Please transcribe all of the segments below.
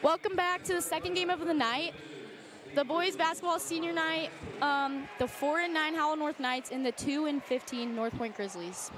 Welcome back to the second game of the night. The boys basketball senior night, the 4-9 Howell North Knights and the 2-15 North Point Grizzlies.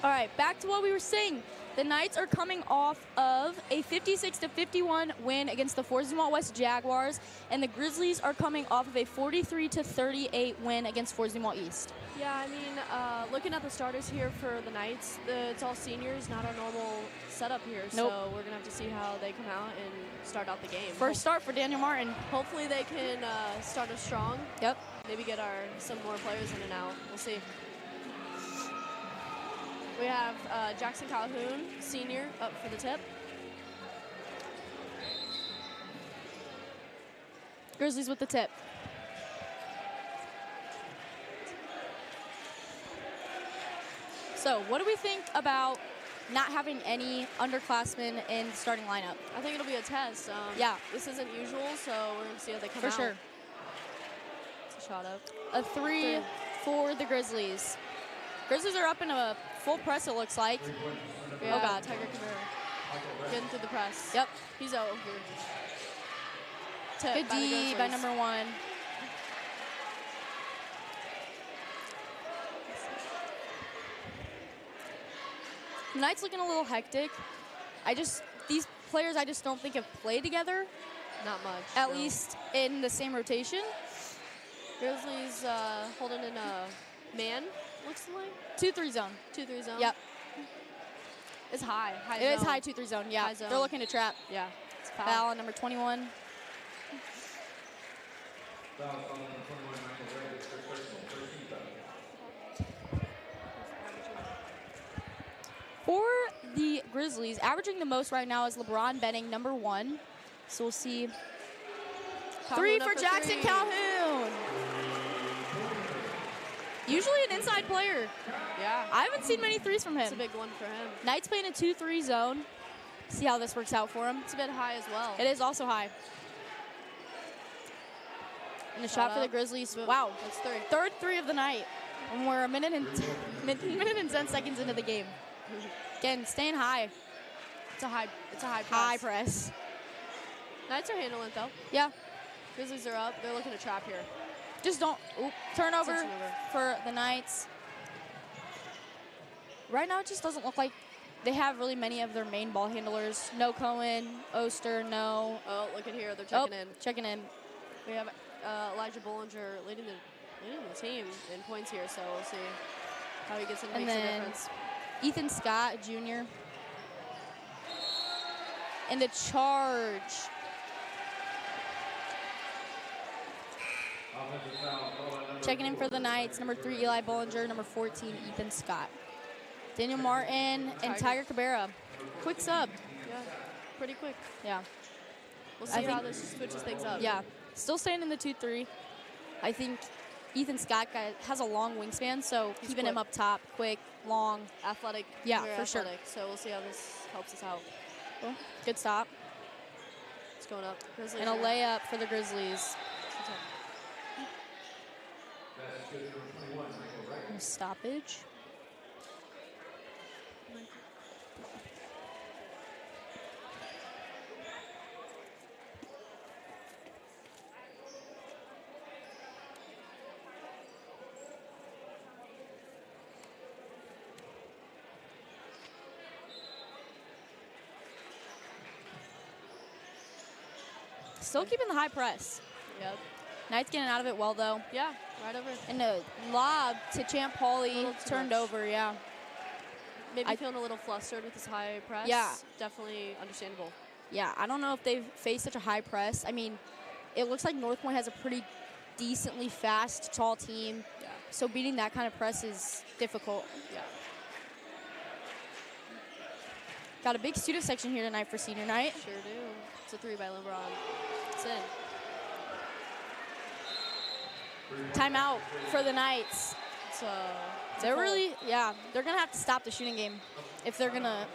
All right, back to what we were saying. The Knights are coming off of a 56-51 win against the Fort West Jaguars, and the Grizzlies are coming off of a 43-38 win against Fort East. Yeah, I mean, looking at the starters here for the Knights, it's all seniors, not our normal setup here. Nope. So we're gonna have to see how they come out and start out the game. First start for Daniel Martin. Hopefully they can start us strong. Yep. Maybe get some more players in and out. We'll see. We have Jackson Calhoun, senior, up for the tip. Grizzlies with the tip. So what do we think about not having any underclassmen in the starting lineup? I think it'll be a test. Yeah. This isn't usual, so we're going to see how they come out. For sure. It's a shot up. A three for the Grizzlies. Grizzlies are up in a full press, it looks like. Yeah, Oh, God. Tiger Cabrera. Getting through the press. Yep. He's over. Tip Good D by number 1. Tonight's looking a little hectic. These players I just don't think have played together. Not much. At least in the same rotation. Grizzlies holding in a man, looks like. 2-3 zone. 2-3 zone. Yep. It's high. It is high 2-3 zone, yeah. High zone. They're looking to trap. Yeah. It's foul. Foul on number 21. For the Grizzlies, averaging the most right now is LeBron Benning, number 1. So we'll see. Calhoun 3 for Jackson 3. Calhoun. Usually an inside player. Yeah. I haven't seen many threes from him. It's a big one for him. Knights playing a 2-3 zone. See how this works out for him. It's a bit high as well. It is also high. And a shot for the Grizzlies. Wow. That's 3. Third 3 of the night. And we're a minute and 10 seconds into the game. Again, staying high. It's a high press. High press. Knights are handling it though. Yeah. Grizzlies are up. They're looking to trap here. Just don't. Turnover for the Knights. Right now, it just doesn't look like they have really many of their main ball handlers. No Cohen, Oster, no. Oh, look at here. They're checking in. Checking in. We have Elijah Bollinger leading the team in points here, so we'll see how he gets in and makes a difference. Ethan Scott, Jr. And the charge. Checking in for the Knights, number 3, Eli Bollinger, number 14, Ethan Scott. Daniel Martin and Tiger Cabrera. Quick sub. Yeah. pretty quick. Yeah. We'll see how this switches things up. Yeah. Still staying in the 2-3. I think Ethan Scott has a long wingspan, so He's keeping quick. him up top, quick, long. Athletic. Yeah, very for sure. athletic. So we'll see how this helps us out. Cool. Good stop. It's going up. Grizzlies And a layup for the Grizzlies. And a stoppage. Still keeping the high press. Yep. Knight's getting out of it well, though. Yeah, right over. And a lob to Champ Pauly turned much. over, yeah. Maybe feeling a little flustered with this high press. Yeah. Definitely understandable. Yeah, I don't know if they've faced such a high press. I mean, it looks like North Point has a pretty decently fast, tall team. Yeah. So beating that kind of press is difficult. Yeah. Got a big student section here tonight for senior night. Sure do. It's a 3 by LeBron. It's in. Timeout for the Knights. They're really, they're going to have to stop the shooting game if they're going to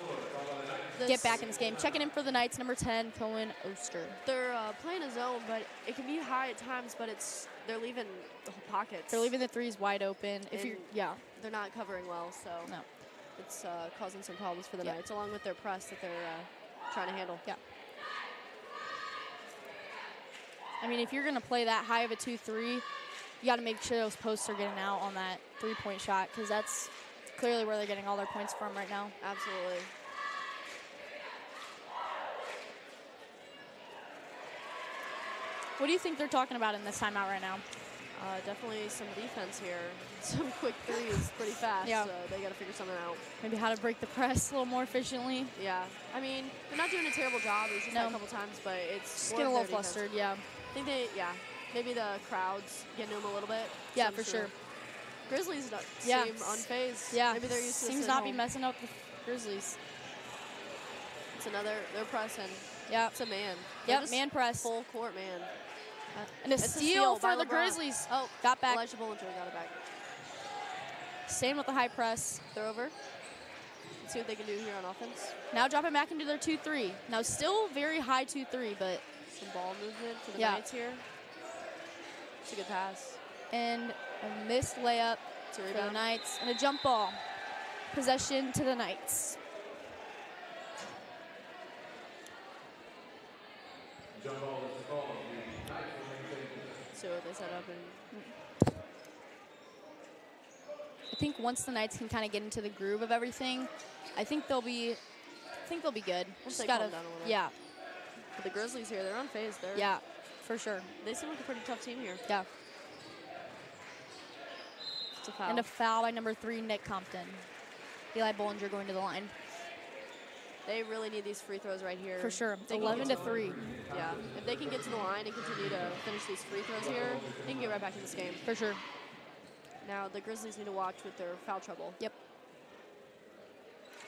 get back in this game. Checking in for the Knights, number 10, Cohen Oster. They're playing a zone, but it can be high at times, but they're leaving the whole pockets. They're leaving the threes wide open. They're not covering well, so no. It's causing some problems for the Knights, along with their press that they're trying to handle. Yeah. I mean, if you're going to play that high of a 2-3, you got to make sure those posts are getting out on that three-point shot, because that's clearly where they're getting all their points from right now. Absolutely. What do you think they're talking about in this timeout right now? Definitely some defense here. Some quick threes pretty fast. Yeah. So they got to figure something out. Maybe how to break the press a little more efficiently. Yeah. I mean, they're not doing a terrible job. It's just a couple times, but it's just more get a little defense. flustered, yeah. I think maybe the crowd's getting to them a little bit. Yeah, for sure. Grizzlies seem unfazed. Yeah. Maybe they're used to seems not be messing up the Grizzlies. It's they're pressing. Yeah. It's a man. Yep, man press. Full court man. And a steal for the LeBron. Grizzlies. Oh, got back. Elijah Bollinger got it back. Staying with the high press. They're over. Let's see what they can do here on offense. Now dropping back into their 2-3. Now still very high 2-3, but some ball movement for the Knights here. It's a good pass. And a missed layup for the Knights. And a jump ball. Possession to the Knights. Jump ball is called. So they set up I think once the Knights can kind of get into the groove of everything, I think they'll be good. Just gotta, down a little. Yeah. But the Grizzlies here, they're unfazed. Yeah, for sure. They seem like a pretty tough team here. Yeah. It's a foul. And a foul by number 3, Nick Compton. Eli Bollinger going to the line. They really need these free throws right here. For sure. 11-3. Yeah. If they can get to the line and continue to finish these free throws here, they can get right back in this game. For sure. Now the Grizzlies need to watch with their foul trouble. Yep.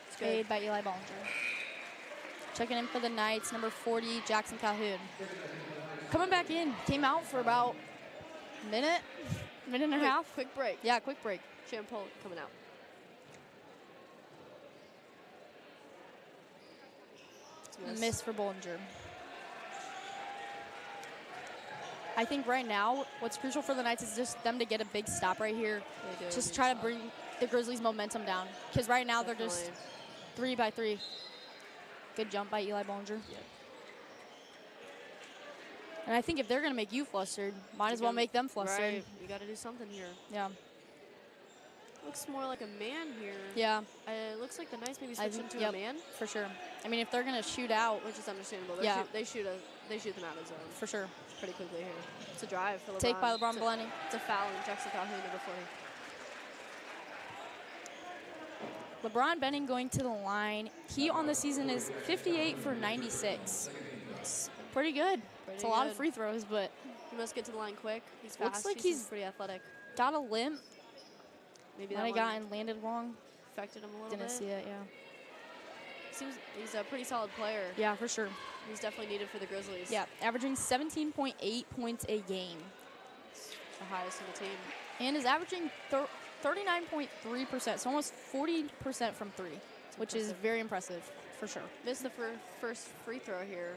It's good. Paid by Eli Bollinger. Checking in for the Knights, number 40, Jackson Calhoun. Coming back in. Came out for about a minute and a half. Quick break. Yeah, quick break. Champol coming out. Miss for Bollinger. I think right now, what's crucial for the Knights is just them to get a big stop right here. Just try to bring the Grizzlies' momentum down. Because right now they're just 3 by 3. Good jump by Eli Bollinger. Yep. And I think if they're going to make you flustered, might as well make them flustered. Right. You got to do something here. Yeah. Looks more like a man here. Yeah. It looks like the Knights maybe switching to a man. For sure. I mean, if they're going to shoot out. Which is understandable. They shoot them out of zone. For sure. Pretty quickly here. It's a drive for LeBron. Take by LeBron Blenny. It's a foul in Jackson Calhoun, number 40. LeBron Benning going to the line. He on the season is 58 for 96. It's pretty good. It's a lot of free throws, but he must get to the line quick. He's fast. Looks like he's pretty athletic. Got a limp. Maybe that one got and landed wrong. Affected him a little bit. Didn't see it, yeah. seems he's a pretty solid player. Yeah, for sure. He's definitely needed for the Grizzlies. Yeah, averaging 17.8 points a game. It's the highest in the team. And is averaging 39.3%, so almost 40% from three, which is very impressive, for sure. Missed the first free throw here.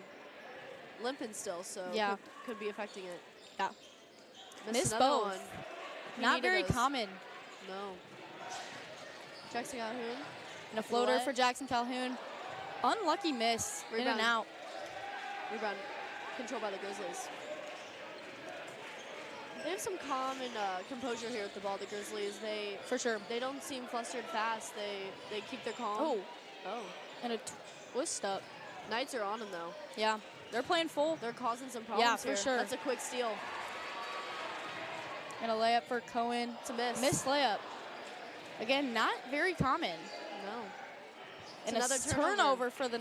Limping still, so yeah, could be affecting it. Yeah. Missed both. one. Not very common. No. Jackson Calhoun. And a floater for Jackson Calhoun. Unlucky miss. Rebound. In and out. Rebound. Controlled by the Grizzlies. They have some calm and composure here with the ball, the Grizzlies. For sure. They don't seem flustered fast. They keep their calm. Oh. And a twist up. Knights are on them, though. Yeah. They're playing full. They're causing some problems Yeah, for here. sure. That's a quick steal. And a layup for Cohen. It's a miss. Missed layup. Again, not very common. No. And another turnover for the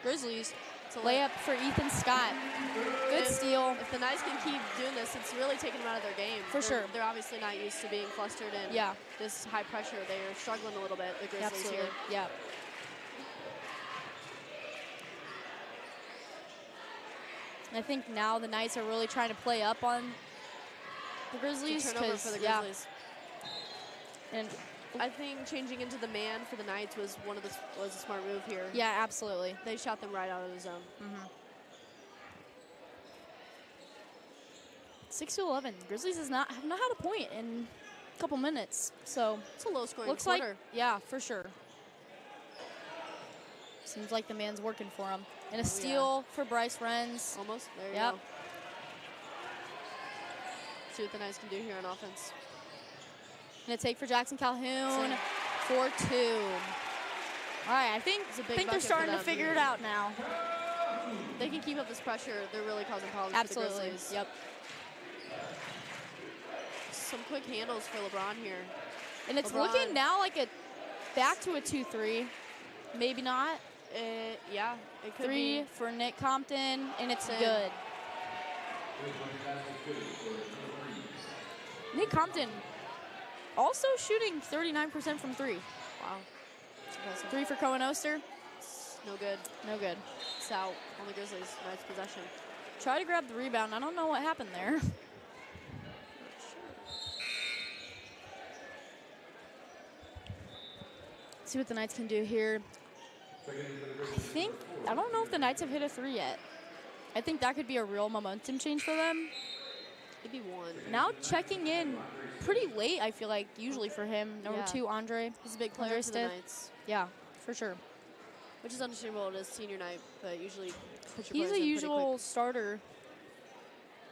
Grizzlies. It's a layup for Ethan Scott. Good steal. If the Knights can keep doing this, it's really taking them out of their game. For sure. They're obviously not used to being flustered and this high pressure. They are struggling a little bit, the Grizzlies here. Yeah. And I think now the Knights are really trying to play up on the Grizzlies. Turnover for the Grizzlies. And I think changing into the man for the Knights was a smart move here. Yeah, absolutely. They shot them right out of the zone. 6-11. Grizzlies have not had a point in a couple minutes, so it's a low scoring looks quarter. Like, yeah, for sure. Seems like the man's working for him. And a steal for Bryce Renz. Almost. There you go. See what the Knights can do here on offense. And a take for Jackson Calhoun. 4-2. All right, I think they're starting to figure it out now. They can keep up this pressure. They're really causing problems for the Grizzlies. Yep. Some quick handles for LeBron here. And it's looking now like back to a 2-3. Maybe not. Yeah, it could 3 be. for Nick Compton, and it's good. Nick Compton also shooting 39% from 3. Wow. That's impressive. 3 for Cohen Oster. No good. No good. It's out on the Grizzlies. Nice possession. Try to grab the rebound. I don't know what happened there. See what the Knights can do here. I don't know if the Knights have hit a 3 yet. I think that could be a real momentum change for them. Maybe 1. Now checking in pretty late, I feel like, usually for him. Number 2, Andre. He's a big player for the Knights. Yeah, for sure. Which is understandable. It is senior night, but usually he's a usual starter.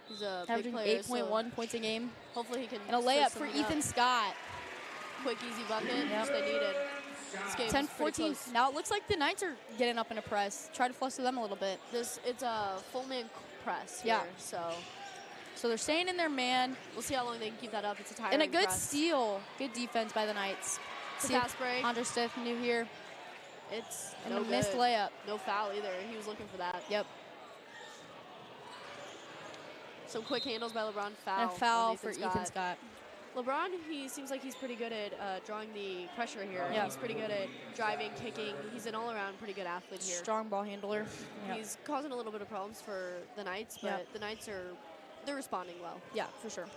He's a averaging big player. 8.1 points a game. Hopefully he can. And a layup for Ethan Scott. Quick, easy bucket, which they needed. 10-14. Now it looks like the Knights are getting up in a press. Try to fluster them a little bit. It's a full man press here, so they're staying in their man. We'll see how long they can keep that up. It's a tiring And a good press. steal. Good defense by the Knights. It's a fast break. Andre Stith new here. It's and no a missed layup. No foul either. He was looking for that. Yep. Some quick handles by LeBron. Foul. And a foul for Ethan Scott. LeBron, he seems like he's pretty good at drawing the pressure here. Yep. He's pretty good at driving, kicking. He's an all-around pretty good athlete here. Strong ball handler. Yep. He's causing a little bit of problems for the Knights, but the Knights they're responding well. Yeah, for sure.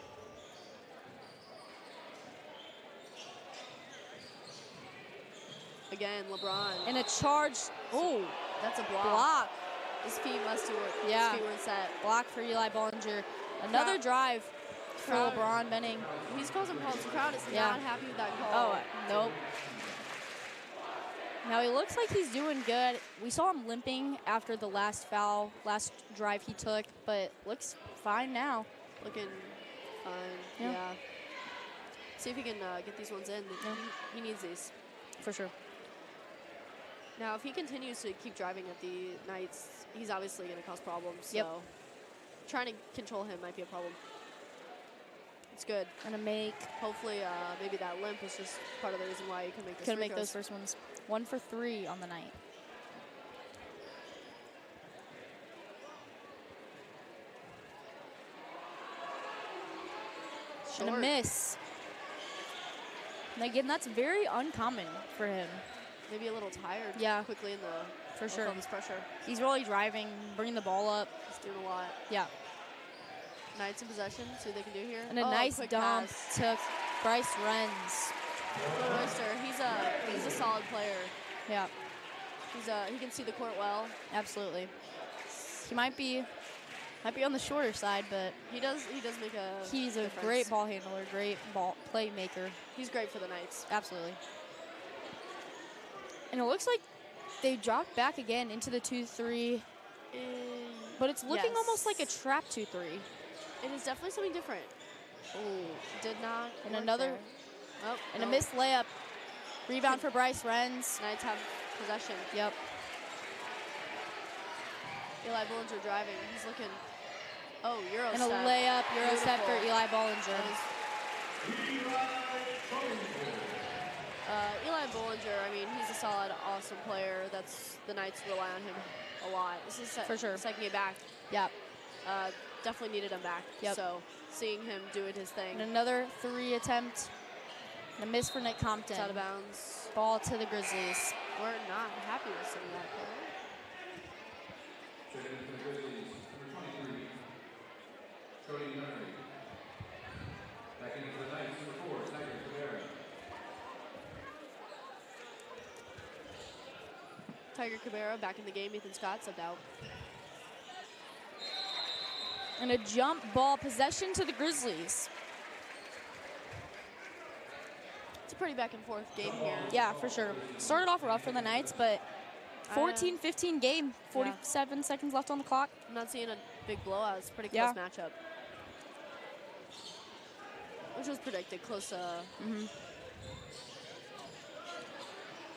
Again, LeBron. And a charge. Oh, that's a block. Block. His feet must have worked. Yeah. His feet weren't set. Block for Eli Bollinger. Another drive for LeBron Benning. He's causing problems. The crowd is not happy with that call. Oh, nope. Now he looks like he's doing good. We saw him limping after the last drive he took, but looks fine now. Looking fine, yeah. See if he can get these ones in. He needs these. For sure. Now, if he continues to keep driving at the Knights, he's obviously going to cause problems. So trying to control him might be a problem. It's good. And a make. Hopefully, maybe that limp is just part of the reason why you can make those Couldn't make those first ones. 1 for 3 on the night. Short. And a miss. And again, that's very uncommon for him. maybe a little tired. Yeah. Quickly in the For sure. all this pressure. He's really driving, bringing the ball up. He's doing a lot. Yeah. Knights in possession. See what they can do here. And a nice quick dump pass. to Bryce Renz. Good Oyster. He's a solid player. Yeah, He can see the court well. absolutely. He might be on the shorter side, but He does make a he's a difference. great ball handler, great ball playmaker. He's great for the Knights. Absolutely. And it looks like they dropped back again into the 2-3, but it's looking Yes. almost like a trap 2-3. It is definitely something different. Ooh, did not. And work another, there. Oh, and a no. missed layup. Rebound for Bryce Renz. Knights have possession. Yep. Eli Bollinger driving. He's looking. Oh, Euro And a step. layup, Euro step for Beautiful. Eli Bollinger. That is- Eli Bollinger, I mean, he's a solid, awesome player. The Knights rely on him a lot. This is For sure. second game back. Yep. Definitely needed him back. Yep. So seeing him doing his thing. And another 3 attempt. And a miss for Nick Compton. It's out of bounds. Ball to the Grizzlies. We're not happy with some of that play. Checking in for the Grizzlies, number 23, Cody Henry. Back in for the Knights, number 4, Schneider, Kuker. Tiger Cabrera back in the game. Ethan Scott subbed out. And a jump ball possession to the Grizzlies. It's a pretty back and forth game here. Yeah, for sure. Started off rough for the Knights, but 14-15 game. 47 seconds left on the clock. I'm not seeing a big blowout. It's a pretty Yeah. close matchup. Which was predicted. Close,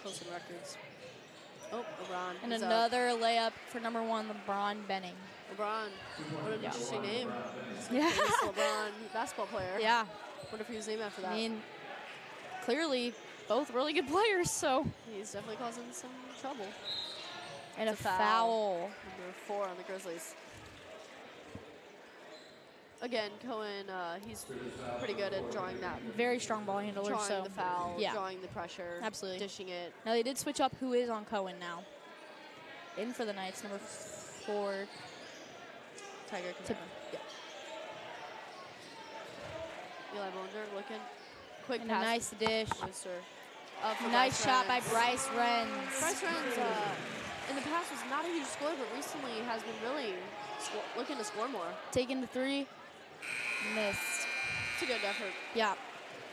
close in records. Oh, LeBron. And He's up. another layup for number 1, LeBron Benning. LeBron. What an interesting name. Yeah. Famous LeBron basketball player. Yeah. Wonder if he was named after that. I mean, clearly both really good players, so. He's definitely causing some trouble. And It's a foul. Number 4 on the Grizzlies. Again, Cohen, he's pretty good at drawing that. Very strong ball handler, Drawing so. the foul, yeah. drawing the pressure, Absolutely. dishing it. Now they did switch up who is on Cohen now. In for the Knights, number 4. Tiger To, Cabrera. yeah. Eli Bollinger looking. Quick And a pass. nice dish. Oyster. For Nice Bryce shot by Renz. Bryce Renz. Bryce Renz, in the past, was not a huge scorer, but recently has been really looking to score more. Taking the 3. Missed. It's a good effort. Yeah.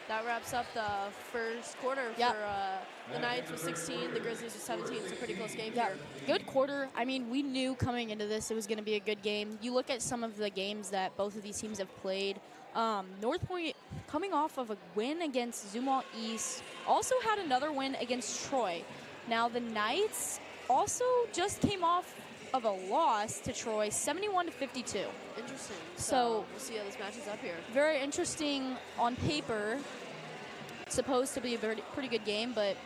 That wraps up the first quarter Yep. for the Knights with 16, the Grizzlies with 17. It's a pretty close game Yeah. here. Good quarter. I mean, we knew coming into this it was going to be a good game. You look at some of the games that both of these teams have played. North Point coming off of a win against Zumwalt East, also had another win against Troy. Now the Knights also just came off of a loss to Troy, 71-52. Interesting. So we'll see how this matches up here. Very interesting on paper. Supposed to be a pretty good game, but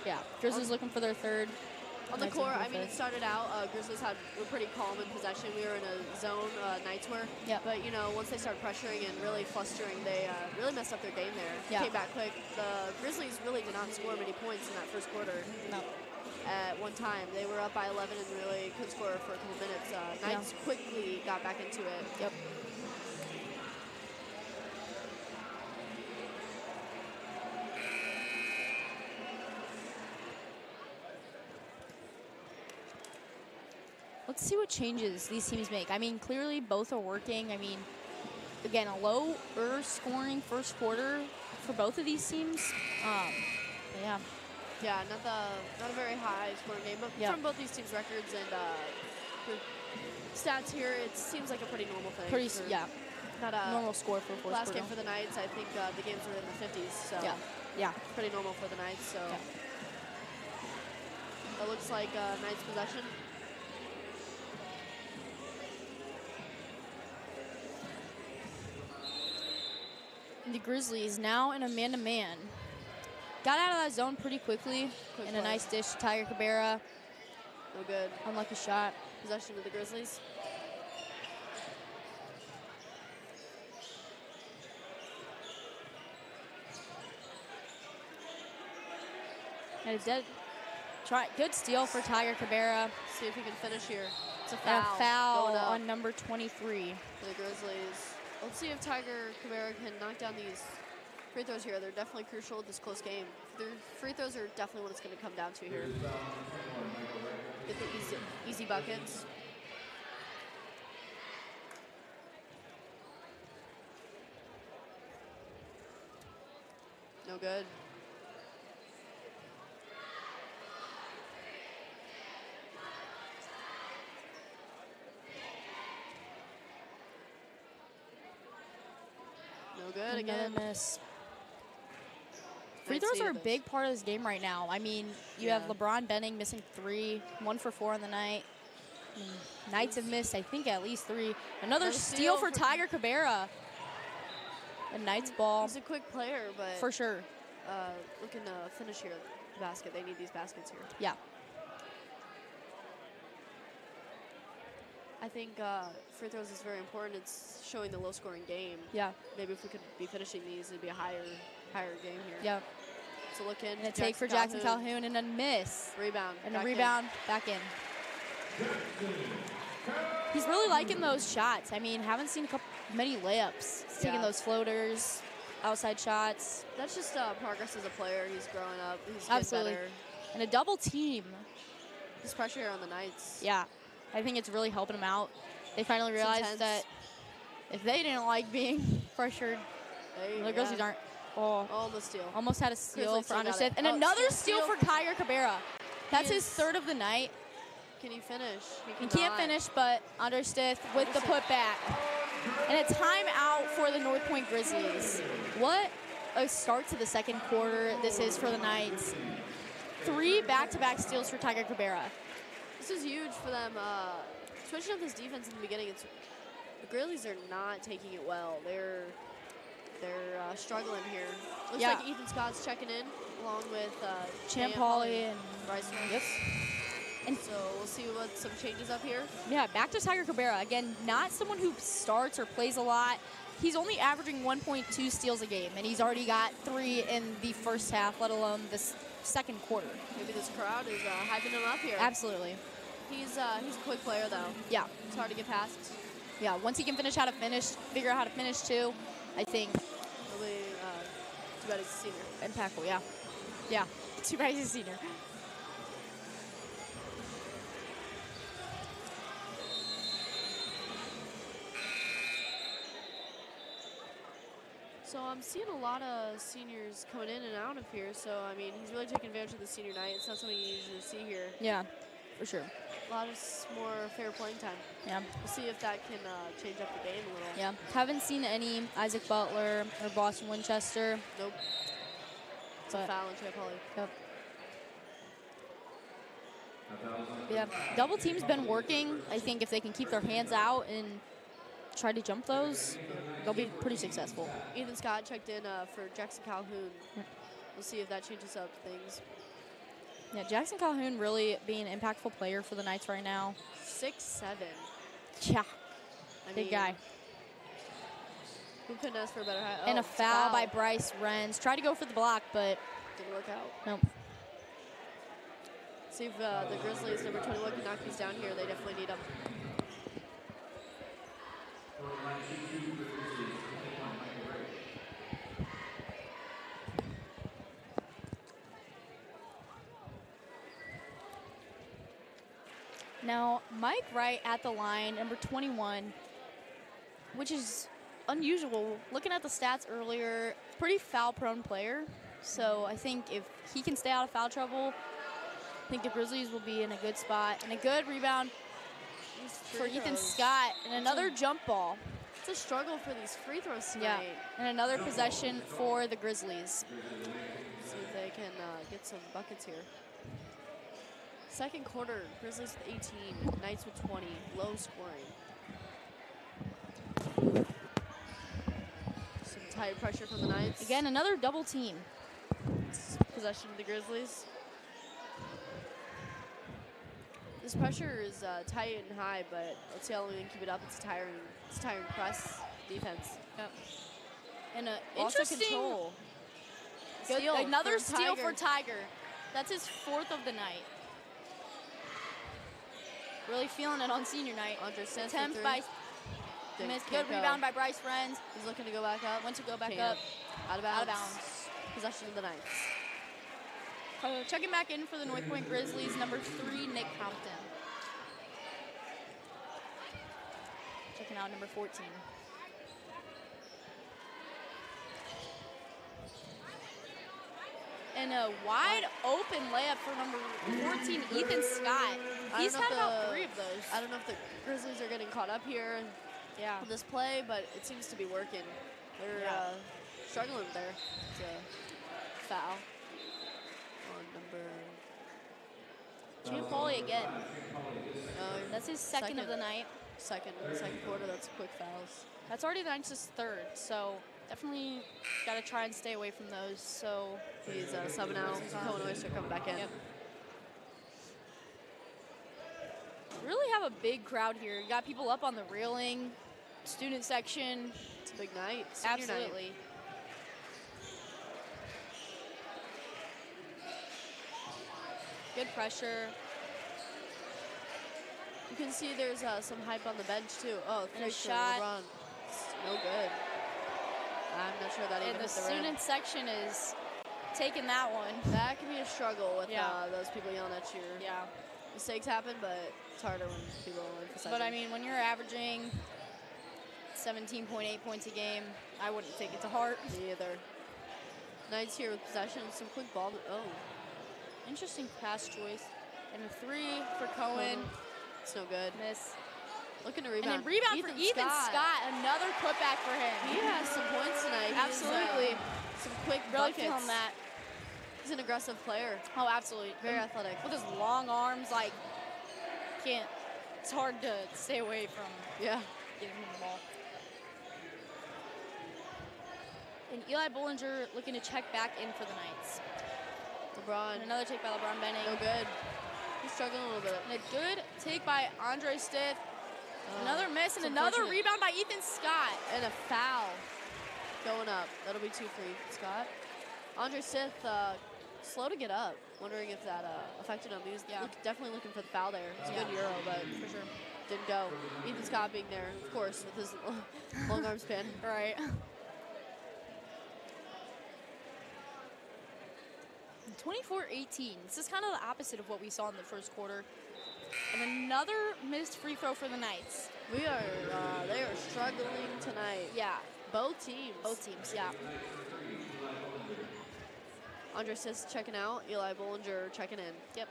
yeah, Grizzlies looking for their 3rd. On the Knights court, looking I for mean, their it started out, Grizzlies were pretty calm in possession. We were in a zone, Knights were. Yeah. But, you know, once they started pressuring and really flustering, they really messed up their game there. Yeah. Came back quick. The Grizzlies really did not score many points in that first quarter. No. At one time. They were up by 11 and really couldn't score for a couple minutes. Knights quickly got back into it. Yep. Let's see what changes these teams make. I mean, clearly both are working. I mean, again, a lower scoring first quarter for both of these teams. Yeah. Yeah, not a very high scoring game, but from both these teams' records and the stats here, it seems like a pretty normal thing. Not a normal score for fourth last quarter. game for the Knights. I think the games were in the 50s, so yeah, pretty normal for the Knights. So it looks like Knights possession. The Grizzlies now in a man-to-man. Got out of that zone pretty quickly. Quick and a play. nice dish to Tiger Cabrera. No good. Unlucky shot. Possession of the Grizzlies. And a dead Good steal for Tiger Cabrera. See if he can finish here. It's a And foul. a foul going up on number 23. for the Grizzlies. Let's see if Tiger Cabrera can knock down these free throws here. They're definitely crucial in this close game. Their free throws are definitely what it's going to come down to here. Get the easy buckets. No good. No good again. Another miss. Free Knights throws are a needed this. big part of this game right now. I mean, you have LeBron Benning missing 3, 1 for 4 on the night. I mean, Knights have missed, I think, at least 3. Another steal for Tiger Cabrera. A Knights ball. He's a quick player, but For sure. looking to finish here. The basket. They need these baskets here. Yeah. I think free throws is very important. It's showing the low-scoring game. Yeah. Maybe if we could be finishing these, it'd be a higher game here. Yeah. So look in. And a take for Jackson Calhoun and a miss. Rebound. And a back in. rebound back in. He's really liking those shots. I mean, haven't seen many layups. He's taking those floaters, outside shots. That's just progress as a player. He's growing up. He's Absolutely. getting better. And a double team. This pressure here on the Knights. Yeah. I think it's really helping them out. They finally It's realized intense. that if they didn't like being pressured, the Grizzlies aren't. Oh, Almost steal. almost had a steal Grizzlies for still got Understith. it. And Oh, another steal steal for Tiger Cabrera. That's his is- 3rd of the night. Can he finish? He can't finish, but Understith with the putback. And a timeout for the North Point Grizzlies. What a start to the second quarter this is for the Knights. 3 back-to-back steals for Tiger Cabrera. This is huge for them. Switching up this defense in the beginning, the Grizzlies are not taking it well. They're struggling here. Looks Yeah. like Ethan Scott's checking in along with Champ Pauly and Bryce. Yep. And so we'll see what some changes up here. yeah, back to Tiger Cabrera. Again, not someone who starts or plays a lot. He's only averaging 1.2 steals a game, and he's already got 3 in the first half, let alone this second quarter. Maybe this crowd is hyping him up here. Absolutely. He's a quick player though. Yeah. It's hard to get past. Yeah, once he can figure out how to finish too, I think He'll be too bad he's a senior. impactful, yeah. Yeah, too bad he's a senior. So I'm seeing a lot of seniors coming in and out of here. So, I mean, he's really taking advantage of the senior night. It's not something you usually see here. Yeah, for sure. A lot of more fair playing time. Yeah. We'll see if that can change up the game a little. Yeah, haven't seen any Isaac Butler or Boston Winchester. Nope. It's a But- foul on Champ Pauly. Yep. Yeah, double team's been working. I think if they can keep their hands out and try to jump those, they'll be pretty successful. Ethan Scott checked in for Jackson Calhoun. We'll see if that changes up things. Yeah, Jackson Calhoun really being an impactful player for the Knights right now. 6'7". Yeah, I big mean, guy. Who couldn't ask for a better height? And Oh, a it's foul by Bryce Renz. Tried to go for the block, but Didn't work out. nope. See if the Grizzlies, number 21, can knock these down here. They definitely need them. Now, Mike Wright at the line, number 21, which is unusual. Looking at the stats earlier, pretty foul-prone player. So I think if he can stay out of foul trouble, I think the Grizzlies will be in a good spot. And a good rebound for Ethan Scott. And another jump ball. It's a struggle for these free throws Yeah. tonight. And another possession for the Grizzlies. See if they can get some buckets here. Second quarter, Grizzlies with 18, Knights with 20, low scoring. Some tight pressure from the Knights. Again, another double team. Possession of the Grizzlies. This pressure is tight and high, but let's see how long we can keep it up. It's a tiring press defense. Yep. And Also interesting control. good- Steal another from steal Tiger. for Tiger. That's his 4th of the night. Really feeling it on senior night. Andre Smith for Attempt three. by Didn't- Miss. Good can't go. rebound by Bryce Friends. He's looking to go back up. Went to go back Can't. up. Out of bounds. Out of bounds. Possession of the Knights. Checking back in for the North Point Grizzlies, number 3, Nick Compton. Checking out number 14. And a wide open layup for number 14, Ethan Scott. He's had about 3 of those. I don't know if the Grizzlies are getting caught up here Yeah. on this play, but it seems to be working. They're Yeah. struggling there. It's a foul on number. Jim Pauly again. That's That's his second of the night. second quarter. That's quick fouls. That's already the Knights' third, so definitely got to try and stay away from those. So He's subbing out. Cohen Oyster coming back in. Yep. Really have a big crowd here. You got people up on the railing, student section. It's a big night. Senior night. Absolutely. Good pressure. You can see there's some hype on the bench too. Oh, And a three for shot. LeBron. It's no good. I'm not sure that even And the hit the rim. student section is taking that one. That can be a struggle with Yeah. those people yelling at you. Yeah. Mistakes happen, but it's harder when people emphasize. But I them. mean, when you're averaging 17.8 points a game, I wouldn't take it to heart. Me either. Knights here with possession. Some quick ball. Oh, Interesting pass choice. And a 3 for Cohen. it's no good. Miss. Looking to And rebound. then rebound for Ethan Scott. Another putback for him. He has some points tonight. He's, Absolutely. some quick Really buckets. feeling that. He's an aggressive player. Oh, absolutely. Very And athletic. with his long arms, like, can't. It's hard to stay away from Yeah. giving him the ball. And Eli Bollinger looking to check back in for the Knights. LeBron. And another take by LeBron Benning. No good. He's struggling a little bit. And a good take by Andre Stith. Oh, Another miss and it's another unfortunate. rebound by Ethan Scott. And a foul going up. That'll be 2 for Ethan Scott. Andre Sith, slow to get up. Wondering if that affected him. He was Yeah. definitely looking for the foul there. It's a Yeah. good Euro, but For sure. didn't go. Ethan Scott being there, of course, with his long arm span. Right. 24-18. This is kind of the opposite of what we saw in the first quarter. And another missed free throw for the Knights. We are, they are struggling tonight. Yeah, Both teams. both teams, yeah. Andre Sith checking out. Eli Bollinger checking in. Yep.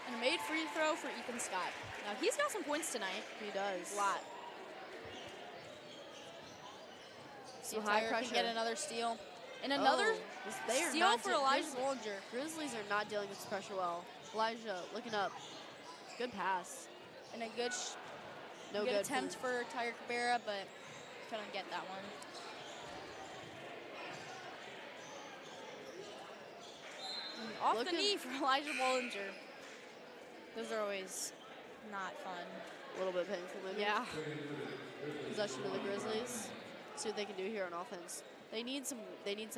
And a made free throw for Ethan Scott. Now, he's got some points tonight. He does. A lot. See Some if high Tiger pressure. can get another steal. And another They are steal not for de- Elijah Grizz- Bollinger. Grizzlies are not dealing with this pressure well. Elijah looking up. Good pass. And a good, No good good attempt for Tiger Cabrera, but couldn't get that one. And off the Looking- knee for Elijah Bollinger. Those are always not fun. A little bit painful maybe. Yeah. Possession of the Grizzlies. See what they can do here on offense. They need some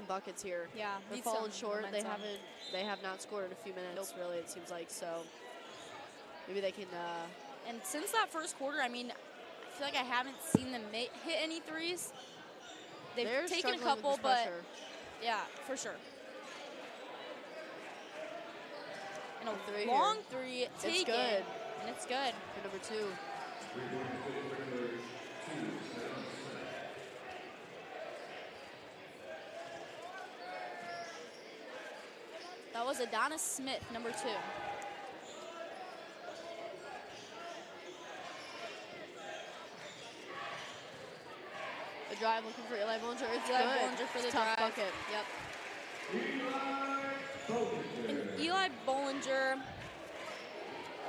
buckets here. Yeah. They're need falling some short. momentum. They have not scored in a few minutes really, it seems like. So maybe they can And since that first quarter, I mean, I feel like I haven't seen them hit any threes. They've they're taken a struggling with couple, this but pressure. yeah, for sure. And a Three long here. three It's taken. good. And it's good. For number 2. That was Adonis Smith, number 2. A drive looking for Eli Bollinger. It's Eli good. Bollinger for the Tough drive. bucket. Yep. And Eli Bollinger,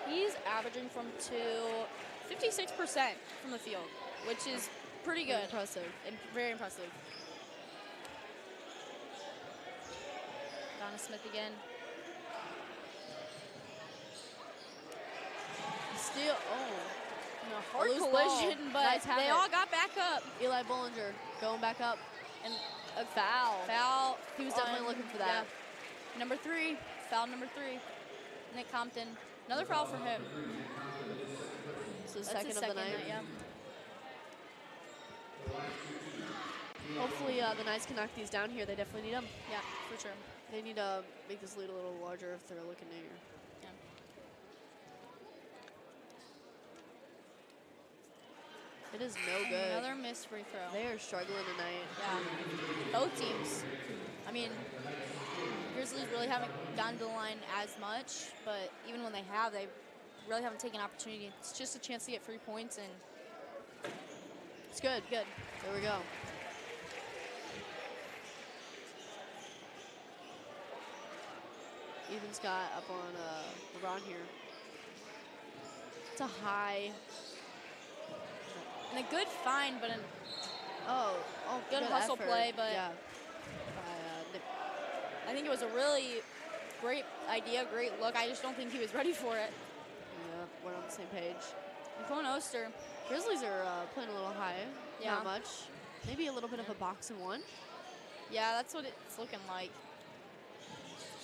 he's averaging from 56% from the field, which is pretty good. Impressive. And very impressive. Donna Smith again. Steal. Oh. And a hard loose collision, ball. but Knights have they it. all got back up. Eli Bollinger going back up. And A foul. Foul. He was definitely looking for that. Yeah. Number 3. Foul number 3. Nick Compton. Another foul for him. So That's second his of the night. yeah. Hopefully the Knights can knock these down here. They definitely need them. Yeah, for sure. They need to make this lead a little larger if they're looking to here. Yeah. It is no good. Another missed free throw. They are struggling tonight. Yeah. Both teams. I mean, Grizzlies really haven't gotten to the line as much, but even when they have, they really haven't taken opportunity. It's just a chance to get 3 points, and it's good. Good. There we go. Ethan Scott up on LeBron here. It's a high. And a good find, but an good hustle effort. play, but yeah. I think it was a really great idea, great look. I just don't think he was ready for it. Yeah, we're on the same page. Nicole Oster. Grizzlies are playing a little high. Yeah. Not much. Maybe a little bit of a box and one. Yeah, that's what it's looking like.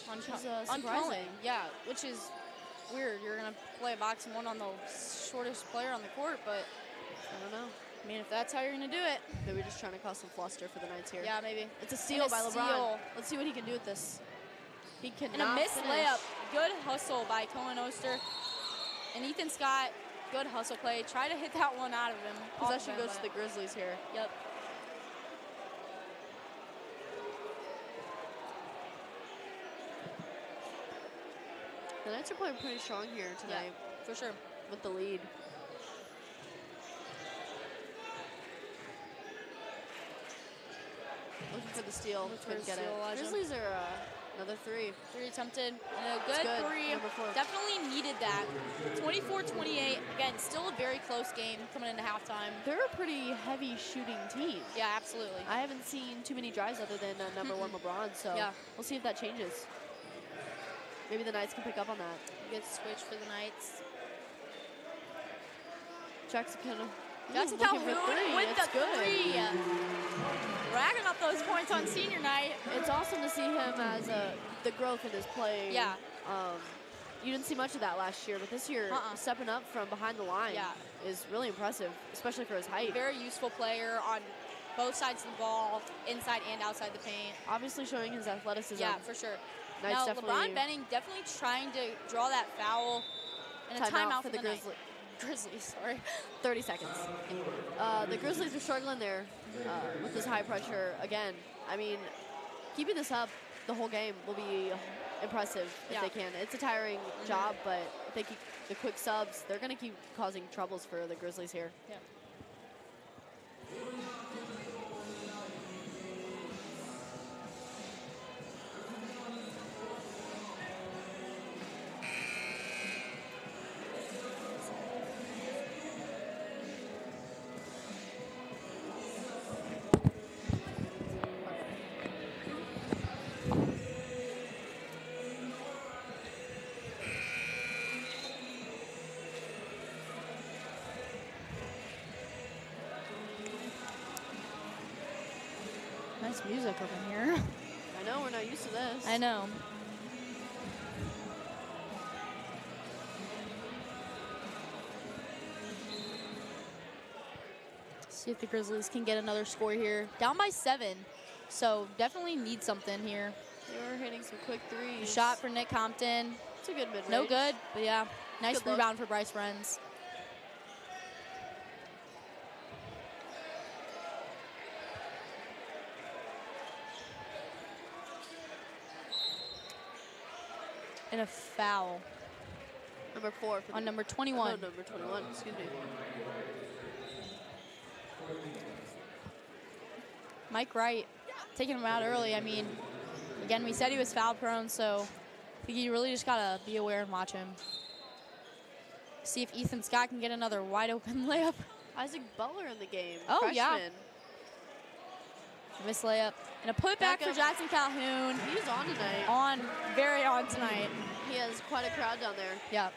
Which is On surprising. Cullen, yeah, which is weird. You're going to play a box and one on the shortest player on the court, but I don't know. I mean, if that's how you're going to do it. Maybe just trying to cause some fluster for the Knights here. Yeah, maybe. It's a steal by LeBron. Steal. Let's see what he can do with this. He cannot And a missed finish. layup. Good hustle by Cohen Oster. And Ethan Scott, good hustle play. Try to hit that one out of him. Possession goes to the Grizzlies here. Yep. The Knights are playing pretty strong here tonight. Yeah, for sure. With the lead. Looking for the steal. Couldn't get it. Grizzlies are another 3. 3 attempted. And a good 3. Number 4. Definitely needed that. 24-28. Again, still a very close game coming into halftime. They're a pretty heavy shooting team. Yeah, absolutely. I haven't seen too many drives other than number 1 LeBron, so Yeah. we'll see if that changes. Maybe the Knights can pick up on that. Good switch for the Knights. Jackson Calhoun with the 3. Racking up those points on senior night. It's awesome to see him as the growth in his play. Yeah. You didn't see much of that last year, but this year, stepping up from behind the line is really impressive, especially for his height. Very useful player on both sides of the ball, inside and outside the paint. Obviously showing his athleticism. Yeah, for sure. Knights now, LeBron Benning definitely trying to draw that foul and a timeout for the Grizzlies, sorry. 30 seconds. The Grizzlies are struggling there with this high pressure again. I mean, keeping this up the whole game will be impressive if they can. It's a tiring job, but if they keep the quick subs, they're going to keep causing troubles for the Grizzlies here. Yeah. Nice music up in here. I know, we're not used to this. I know. See if the Grizzlies can get another score here. Down by 7, so definitely need something here. They were hitting some quick threes. Shot for Nick Compton. It's a good mid-range. No good, but yeah. Nice Good rebound for Bryce Renz. And a foul Number 4 for on number 21. No, number 21, excuse me. Mike Wright taking him out early. I mean, again, we said he was foul prone, so I think you really just gotta be aware and watch him. See if Ethan Scott can get another wide open layup. Isaac Butler in the game. Oh, freshman. yeah. Missed layup. And a putback for Jackson Calhoun. He's on tonight. Very on tonight. He has quite a crowd down there. Yeah.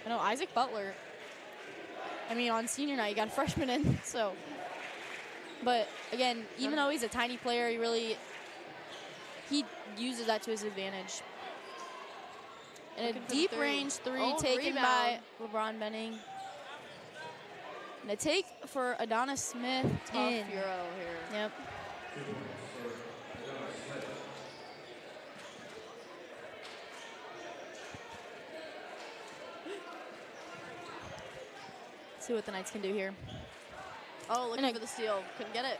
I know, Isaac Butler. I mean, on senior night, you got a freshman in, so. But again, even though he's a tiny player, he uses that to his advantage. And Looking a for the deep three. range three Oh, taken rebound. by LeBron Benning. And a take for Adonis Smith. Tough in. Euro here. Yep. See what the Knights can do here. Oh, looking And for the steal. Couldn't get it.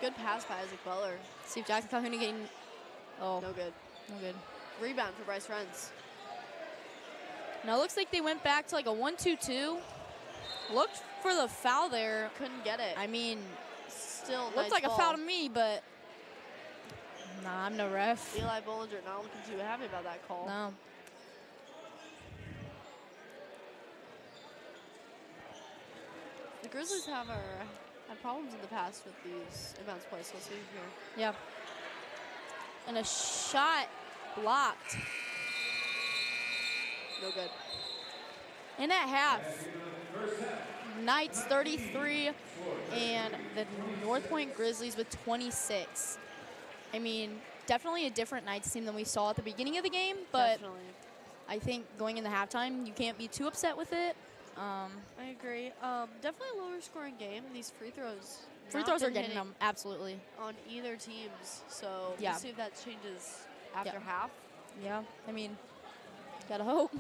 Good pass by Isaac Beller. See if Jackson Calhoun getting. Oh, No good. no good. Rebound for Bryce Renz. Now it looks like they went back to like a 1-2-2. Looked for the foul there. Couldn't get it. I mean, Still looks nice like ball. a foul to me, but nah, I'm no ref. Eli Bollinger not looking too happy about that call. No. The Grizzlies have had problems in the past with these inbounds plays. We'll see here. Yeah. And a shot blocked. No good. And at half, Knights 33 and the North Point Grizzlies with 26. I mean, definitely a different Knights team than we saw at the beginning of the game, but Definitely. I think going into halftime, you can't be too upset with it. I agree. Definitely a lower scoring game. These free throws. Free not throws are been getting hitting them, absolutely. on either teams. So Yeah. we'll see if that changes after Yeah. half. Yeah, I mean, gotta hope.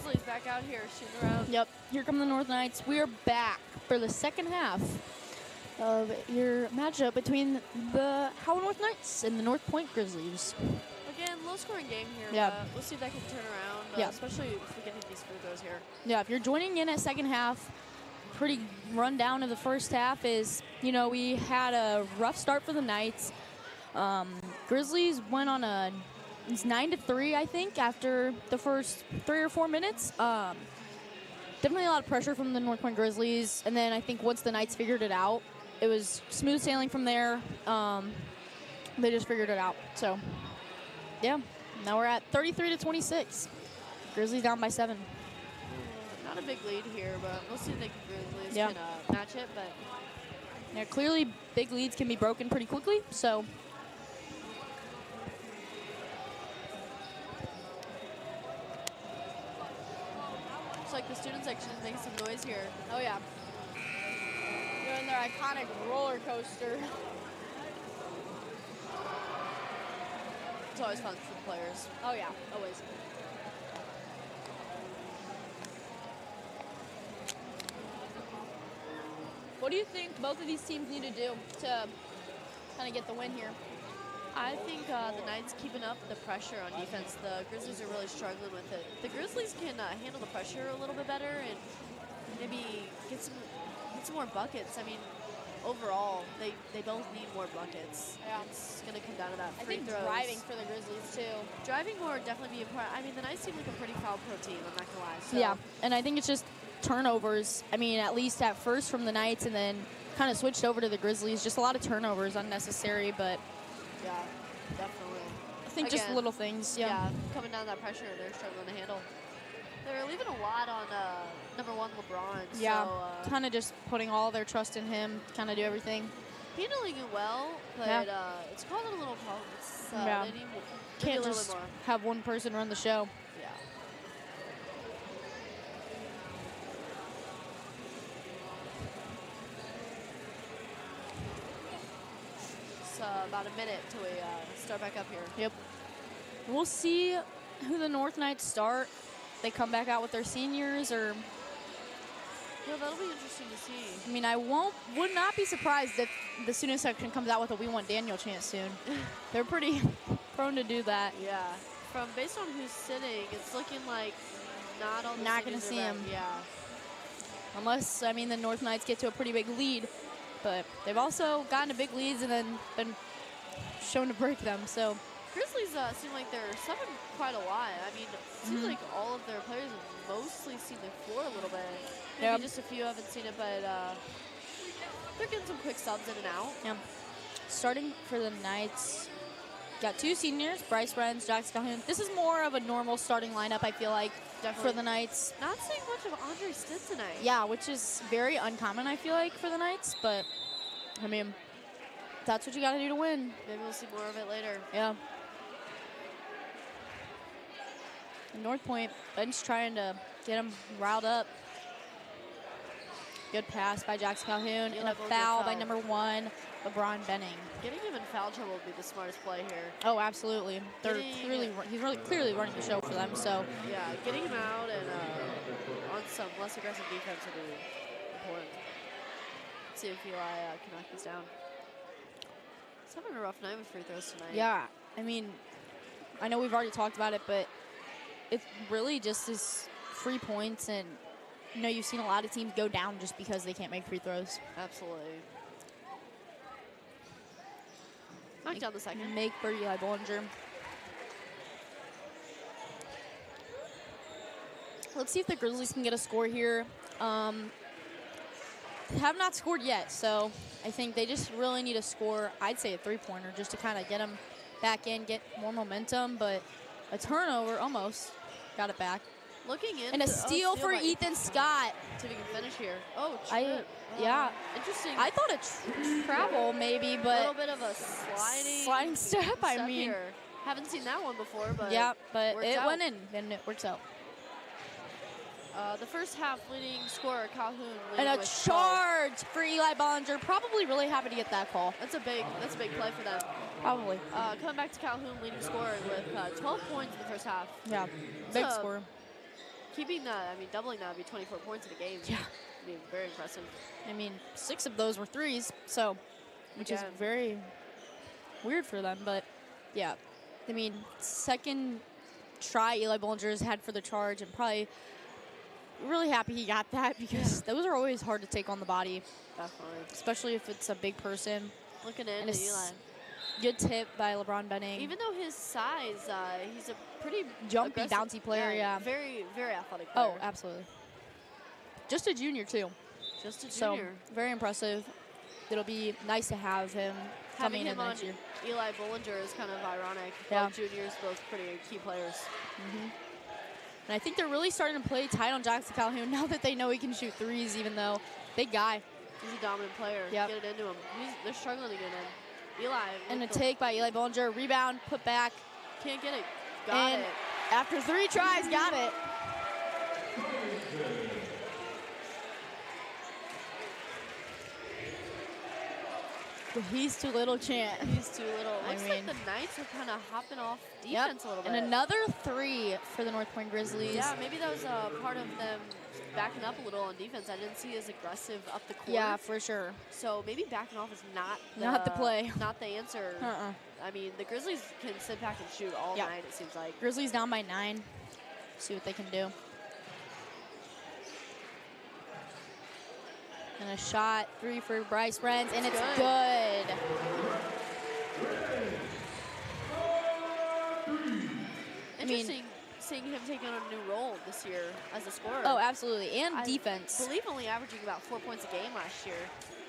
Grizzlies back out here shooting around. Yep, here come the North Knights. We are back for the second half of your matchup between the Howell North Knights and the North Point Grizzlies. Again, low-scoring game here. Yeah. But we'll see if that can turn around, Yeah. especially if we get hit these free throws here. Yeah, if you're joining in at second half, pretty rundown of the first half is, you know, we had a rough start for the Knights. Grizzlies went on it's 9-3, I think, after the first 3 or 4 minutes. Definitely a lot of pressure from the North Point Grizzlies, and then I think once the Knights figured it out, it was smooth sailing from there. They just figured it out. So, yeah, now we're at 33-26. Grizzlies down by 7. Not a big lead here, but we'll see if the Grizzlies Yeah. can match it. But Yeah, clearly big leads can be broken pretty quickly, so. looks like the student section is making some noise here. Oh, yeah. Doing their iconic roller coaster. It's always fun for the players. Oh, yeah, always. What do you think both of these teams need to do to kind of get the win here? I think the Knights keeping up the pressure on defense. The Grizzlies are really struggling with it. The Grizzlies can handle the pressure a little bit better and maybe get some more buckets. I mean, overall, they both need more buckets. Yeah. It's going to come down to that I free think throws. driving for the Grizzlies, too. Driving more would definitely be important. I mean, the Knights seem like a pretty foul-pro team, I'm not going to lie. So Yeah, and I think it's just turnovers. I mean, at least at first from the Knights and then kind of switched over to the Grizzlies. Just a lot of turnovers, unnecessary, but Yeah, definitely. I think just Again, little things. Yeah, coming down that pressure, they're struggling to handle. They're leaving a lot on #1 LeBron. Yeah, So, kind of just putting all their trust in him, kind of do everything. handling it well, but Yeah. it's causing a little problems. Yeah. They need maybe Can't a little just bit more. have one person run the show. Yeah. It's about a minute till we start back up here. Yep. We'll see who the North Knights start. They come back out with their seniors, or Yeah, that'll be interesting to see. I mean, would not be surprised if the student section comes out with a "We Want Daniel" chant soon. They're pretty prone to do that. Yeah. Based on who's sitting, it's looking like not all the Not gonna seniors are see there. him. Yeah. Unless, I mean, the North Knights get to a pretty big lead. But they've also gotten to big leads and then been shown to break them. So, Grizzlies seem like they're subbing quite a lot. I mean, it seems like all of their players have mostly seen the floor a little bit. Maybe Yep. just a few haven't seen it, but they're getting some quick subs in and out. yeah. Starting for the Knights, got 2 seniors, Bryce Renz, Jax Calhoun. This is more of a normal starting lineup, I feel like, Definitely. for the Knights. Not seeing much of Andre Stitt tonight. Yeah, which is very uncommon, I feel like, for the Knights. But, I mean, that's what you got to do to win. Maybe we'll see more of it later. Yeah. And North Point, bench trying to get him riled up. Good pass by Jax Calhoun, and a Beautiful, good foul by foul. #1, LeBron Benning. Getting him in foul trouble would be the smartest play here. Oh, absolutely. He's really clearly running the show for them. So, Yeah, getting him out and on some less aggressive defense would be important. Let's see if Eli can knock this down. He's having a rough night with free throws tonight. yeah, I mean, I know we've already talked about it, but it really just is free points, and you know, you've seen a lot of teams go down just because they can't make free throws. Absolutely. Knock down the second. Make for Eli Bollinger. Let's see if the Grizzlies can get a score here. Have not scored yet, so I think they just really need a score. I'd say a 3-pointer just to kind of get them back in, get more momentum, but a turnover almost got it back. Looking in. And a steal for by Ethan Scott. See if we can finish here. Oh, I- trip. yeah. Interesting. I thought a travel maybe, a little but bit of a sliding step, I mean. here. Haven't seen that one before, but Yeah, but works it out. went in, and it works out. The first half leading scorer, Calhoun. And leading a with 12. charge for Eli Bollinger. Probably really happy to get that call. That's a big play for them. Probably. Coming back to Calhoun, leading scorer with 12 points in the first half. Yeah, big So, score. keeping that, I mean, doubling that would be 24 points in a game. Yeah. I mean, very impressive. I mean, 6 of those were threes, so, which is Again. very weird for them. But, yeah, I mean, second try Eli Bollinger's had for the charge, and probably really happy he got that because those are always hard to take on the body, Definitely. especially if it's a big person. Looking And into a Eli. good tip by LeBron Benning. Even though his size, he's a pretty Jumpy, aggressive- bouncy player, yeah. Very, very athletic player. Oh, absolutely. Just a junior, too. Just a So, junior. very impressive. It'll be nice to have him Having coming in him on next year. Eli Bollinger is kind of ironic. Yeah. Both juniors, both pretty key players. And I think they're really starting to play tight on Jackson Calhoun now that they know he can shoot threes, even though big guy. He's a dominant player. Yep. Get it into him. They're struggling to get in. Eli. And a with the- take by Eli Bollinger. Rebound, put back. Can't get it. Got And it. after 3 tries, got it. The he's too little chant. He's too little. I Looks mean- like the Knights are kind of hopping off Yep. defense a little bit. And another 3 for the North Point Grizzlies. Yeah, maybe that was part of them backing up a little on defense. I didn't see as aggressive up the court. Yeah, for sure. So maybe backing off is not Not the play. Not the answer. I mean, the Grizzlies can sit back and shoot all Yeah. night, it seems like. Grizzlies down by 9. See what they can do. And a shot, 3 for Bryce Renz, and it's good. Interesting seeing him take on a new role this year as a scorer. Oh, absolutely, and I defense. believe only averaging about 4 points a game last year.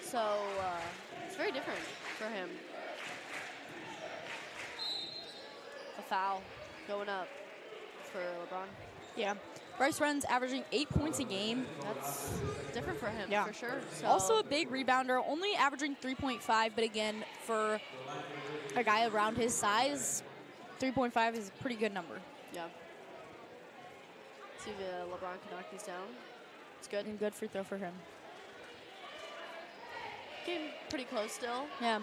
So it's very different for him. A foul going up for LeBron. Yeah. Bryce Renz averaging 8 points a game. That's different for him, Yeah. for sure. So Also a big rebounder, only averaging 3.5, but again, for a guy around his size, 3.5 is a pretty good number. yeah. See if LeBron can knock these down. It's good. And good free throw for him. Game pretty close still. Yeah.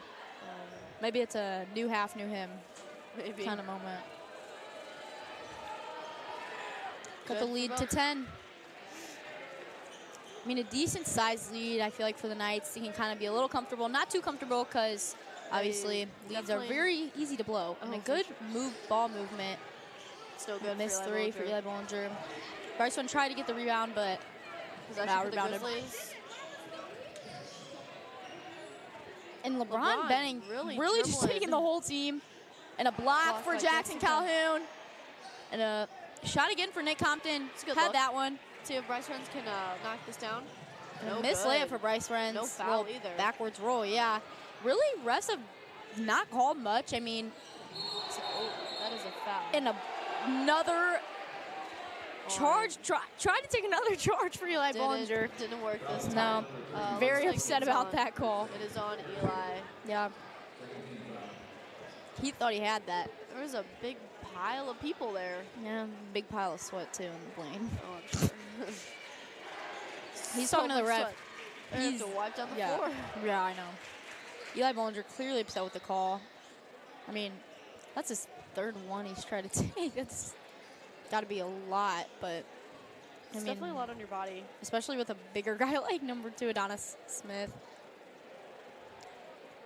Maybe it's a new half, new him Maybe. kind of moment. Cut Good the for lead to both. 10. I mean, a decent sized lead, I feel like, for the Knights. They can kind of be a little comfortable. Not too comfortable because, obviously, leads are definitely- very easy to blow. And a Oh, for good sure. ball movement. It's no good Missed for 3 for Eli Bollinger. Bryce one tried to get the rebound, but Possession foul for the rebounded. Grizzlies. And LeBron LeBron Benning really just dribbling. taking the whole team. And a block Block for by Jackson Jackson Calhoun. And a shot again for Nick Compton. It's a good Had look. that one. See if Bryce Renz can knock this down. And No a missed good. layup for Bryce Renz. No foul Little either. Backwards roll, yeah. Really, refs have not called much. I mean, Oh, that is a foul. and another charge. Tried to take another charge for Eli Bollinger. Didn't work this No, time. very Looks like upset it's about on- that call. It is on Eli. Yeah. He thought he had that. There was a big pile of people there. Yeah, big pile of sweat too in the plane. Oh, I'm sure. He's So talking to the much ref. sweat. They have to wipe down the yeah, floor. yeah, I know. Eli Bollinger clearly upset with the call. I mean, that's his 3rd one he's tried to take. That's got to be a lot, but It's I definitely mean, a lot on your body. especially with a bigger guy like number 2 Adonis Smith.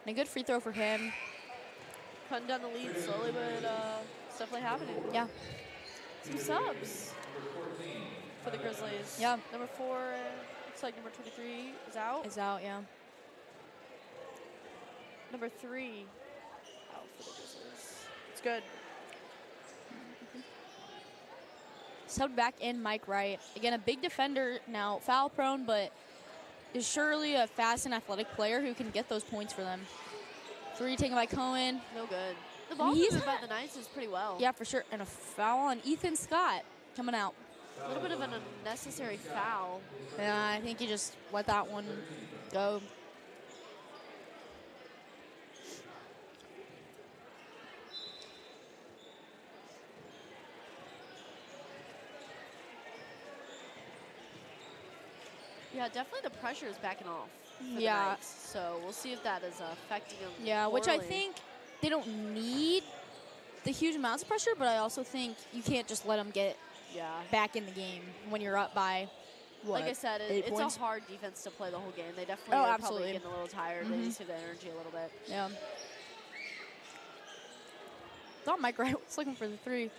And a good free throw for him. Cutting down the lead slowly, but it's definitely happening. Yeah. Some subs for the Grizzlies. Yeah. Number 4, looks like number 23 is out. Is out, yeah. Number 3 out for the Grizzlies. It's good. Subbed back in Mike Wright. Again, a big defender now, foul prone, but is surely a fast and athletic player who can get those points for them. 3 taken by Cohen. No good. The I ball mean, he's movement by the Knights is pretty well. Yeah, for sure. And a foul on Ethan Scott coming out. A little bit of an unnecessary foul. Yeah, I think he just let that one go. Yeah, definitely the pressure is backing off for the Yeah. Knights. So we'll see if that is affecting them. Yeah, which I poorly. think they don't need the huge amounts of pressure, but I also think you can't just let them get back in the game when you're up by, what, like I said, 8 it's points? a hard defense to play the whole game. They definitely are absolutely. probably getting a little tired. They need to the energy a little bit. Yeah. Thought Mike Wright was looking for the 3.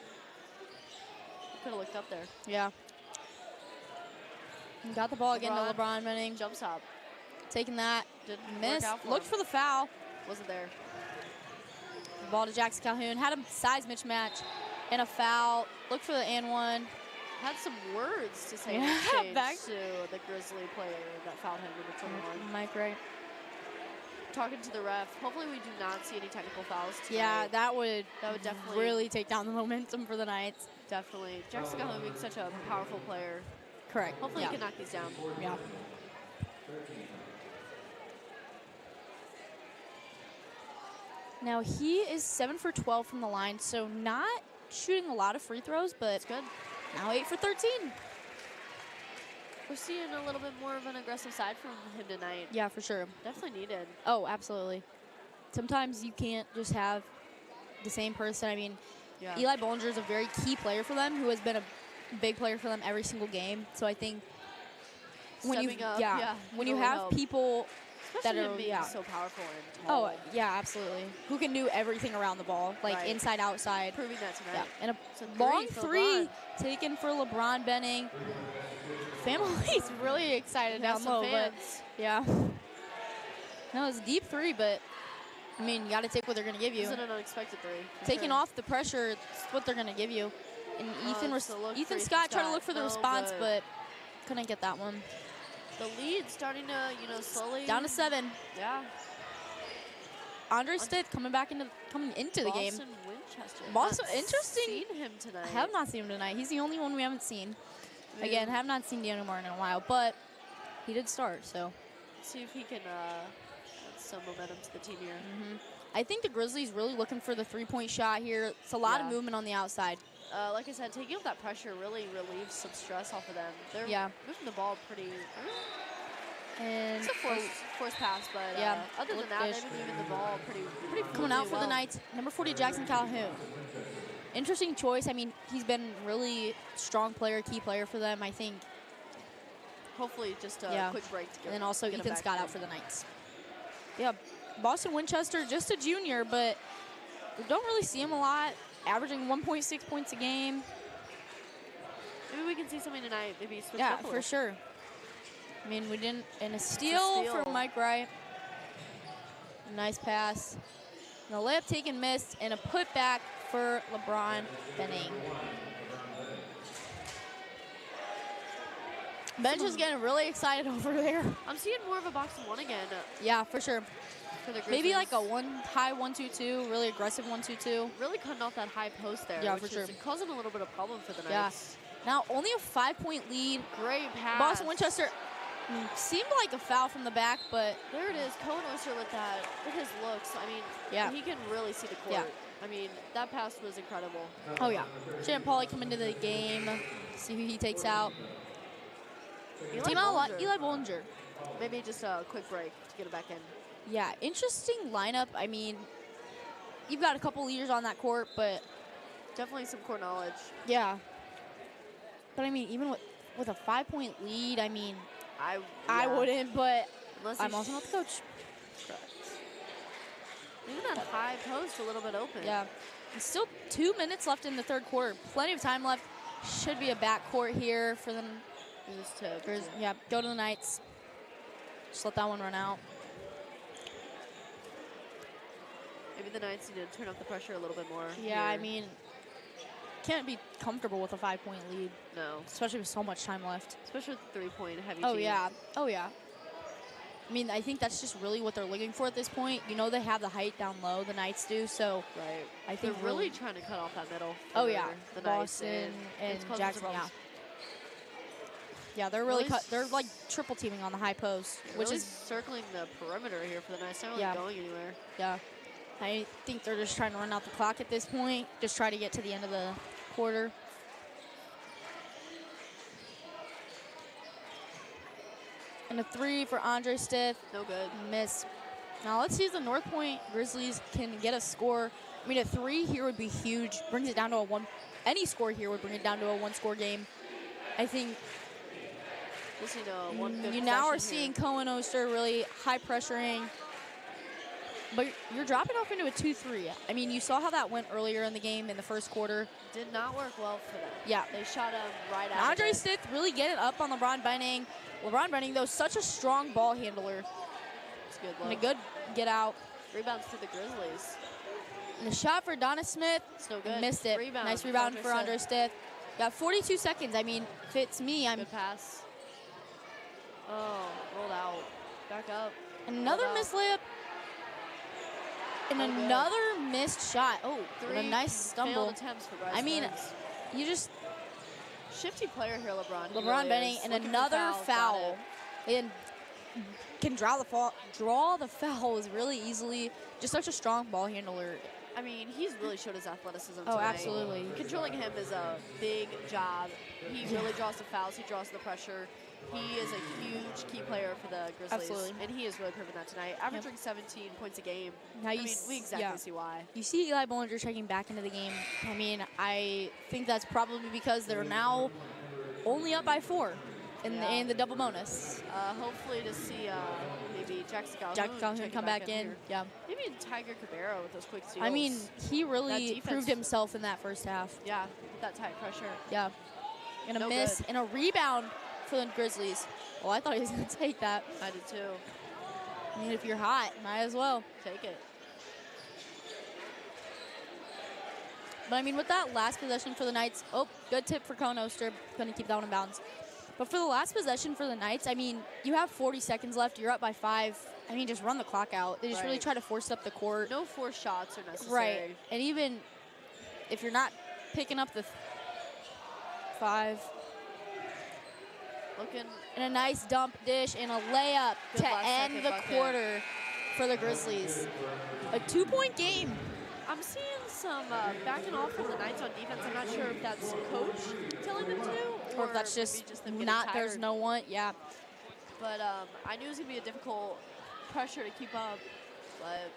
Could have looked up there. Yeah. Got the ball again to LeBron Benning. Jump stop. Taking that. Didn't Miss. work out for Looked him. for the foul. Wasn't there. Ball to Jackson Calhoun. Had a size mismatch and a foul. Looked for the and 1. Had some words to say Yeah, back to the Grizzly player that fouled him in the 21. Mike Wright. Talking to the ref. Hopefully we do not see any technical fouls tonight. Yeah, that would definitely really take down the momentum for the Knights. Definitely. Jackson Calhoun being such a powerful player. Correct. Hopefully he can knock these down. Yeah. Now he is 7 for 12 from the line, so not shooting a lot of free throws, but It's good. now 8 for 13. We're seeing a little bit more of an aggressive side from him tonight. Yeah, for sure. Definitely needed. Oh, absolutely. Sometimes you can't just have the same person. I mean, Yeah. Eli Bollinger is a very key player for them, who has been a big player for them every single game. So I think when you Stepping up, when you really have help. people that Especially him are being so powerful and tall. oh yeah, absolutely, who can do everything around the ball, like Right. inside, outside. Proving that tonight. Yeah, and a It's a long for 3 LeBron. taken for LeBron Benning. Family's really excited Now down some low, but fans. yeah. No, it's a deep 3, but I mean, you got to take what they're going to give you. Isn't an unexpected 3. for Taking sure. off the pressure, it's what they're going to give you. And it's a look for Ethan Ethan Scott tried to Scott. look for the No response, good. but couldn't get that one. The lead starting to, slowly. Down to 7. Yeah. Andre Stith coming into the game. Boston Winchester. Boston- Not interesting. Seen him tonight. I have not seen him tonight. He's the only one we haven't seen. Again, have not seen Daniel Martin in a while, but he did start, so. See if he can add some momentum to the team here. I think the Grizzlies really looking for the 3-point shot here. It's a lot of Yeah. movement on the outside. Like I said, taking off that pressure really relieves some stress off of them. They're Yeah. moving the ball pretty. And It's a forced pass, but yeah, other than that, dish. they've been moving the ball pretty coming out for the well. Knights, number 40, Jackson Calhoun. Interesting choice. I mean, he's been really strong player, key player for them, I think. Hopefully, just a Yeah. quick break to get. And then also get him Ethan back Scott in. out for the Knights. Yeah, Boston Winchester, just a junior, but we don't really see him a lot, averaging 1.6 points a game. Maybe we can see something tonight. Maybe switch Yeah, up a for little. sure. I mean, we didn't. And a steal steal. from Mike Wright. Nice pass. And a layup taken, missed, and a putback for LeBron Benning. Bench is getting really excited over there. I'm seeing more of a box and one again Yeah, for sure. for the Grizzlies. Maybe like a high 1-2-2, really aggressive 1-2-2. really cutting off that high post there. Yeah, which for sure. is causing a little bit of problem for the Yeah. Knights. Now only a 5-point lead. Great pass. Boston Winchester seemed like a foul from the back, but There it is. Cohen Oyster with that, with his looks. I mean, Yeah. he can really see the court. Yeah. I mean, that pass was incredible. oh yeah. Shannon Pauly coming into the game. See who he takes out. Team out a lot. Eli Bollinger. Maybe just a quick break to get it back in. Yeah, interesting lineup. I mean, you've got a couple leaders on that court, but Definitely some court knowledge. yeah. But I mean, even with a 5-point lead, I mean, I yeah. wouldn't, but Unless I'm he's- also not the coach. Even that high post a little bit open. Yeah. And still 2 minutes left in the third quarter. Plenty of time left. Should be a backcourt here for them. Just to, Yeah, go to the Knights. Just let that one run out. maybe the Knights need to turn up the pressure a little bit more. Yeah, I here. mean, can't be comfortable with a 5-point lead, No. especially with so much time left. Especially with the 3-point heavy Oh, team. yeah. Oh, yeah. I mean, I think that's just really what they're looking for at this point. You know, they have the height down low, the Knights do, so Right. I They're think really trying to cut off that middle. Oh, for yeah. The Knights, Boston and it's causing some Jackson, yeah. problems. Yeah, they're really Really they're like triple teaming on the high post, which Really is, circling the perimeter here for the Knights. Not really Yeah. going anywhere. yeah. I think they're just trying to run out the clock at this point, just try to get to the end of the quarter. And a 3 for Andre Stith. No good. Miss. Now let's see if the North Point Grizzlies can get a score. I mean, a 3 here would be huge. Brings it down to a any score here would bring it down to a one-score game. I think Just, one good you now are possession here. seeing Cohen Oster really high pressuring, but you're dropping off into a 2-3. I mean, you saw how that went earlier in the game in the first quarter. Did not work well for them. Yeah. They shot him right out Andre of it. Stith really getting up on LeBron Benning. LeBron Benning, though, such a strong ball handler. It's good And a look. good get out. Rebounds for the Grizzlies. And the shot for Donna Smith. It's no good. Missed it. Rebound Nice for rebound Andre for Andre Stith. Got 42 seconds. I mean, if it's me, I'm Good pass. Oh, rolled out. Back up. another Rolled out. missed layup. And No good. another missed shot. Oh, Three what a nice stumble. failed attempts for Bryce I mean, Burns. you just Shifty player here, LeBron. He LeBron really Benning is. and Looking for another fouls, got foul. it. And can draw the fouls really easily. Just such a strong ball handler. I mean, he's really showed his athleticism Oh, tonight. absolutely. Controlling him is a big job. He really draws the fouls. He draws the pressure. He is a huge key player for the Grizzlies. Absolutely. And he has really proven that tonight. Averaging 17 points a game. Now I you mean, we exactly yeah. see why. You see Eli Bollinger checking back into the game. I mean, I think that's probably because they're now only up by 4 in the double bonus. Hopefully to see maybe Jackson Calhoun, Jack Calhoun checking come back in. here. Yeah. Maybe Tiger Cabrera with those quick steals. I mean, he really defense- proved himself in that first half. yeah, with that tight pressure. Yeah. And a No miss good. and a rebound for the Grizzlies. Well, I thought he was going to take that. I did too. I mean, if you're hot, might as well. Take it. But I mean, with that last possession for the Knights, oh, good tip for Cohen Oster. Couldn't keep that one in bounds. But for the last possession for the Knights, I mean, you have 40 seconds left. You're up by 5. I mean, just run the clock out. They just really Right. try to force up the court. No forced shots are necessary. Right. And even if you're not picking up the 5, Looking and a nice dump dish and a layup Good to last end second the bucket. quarter for the Grizzlies. A 2-point game. I'm seeing some backing off from the Knights on defense. I'm not sure if that's coach telling them to, Or if that's maybe just them getting not, there's tired. no one. Yeah. But I knew it was going to be a difficult pressure to keep up. But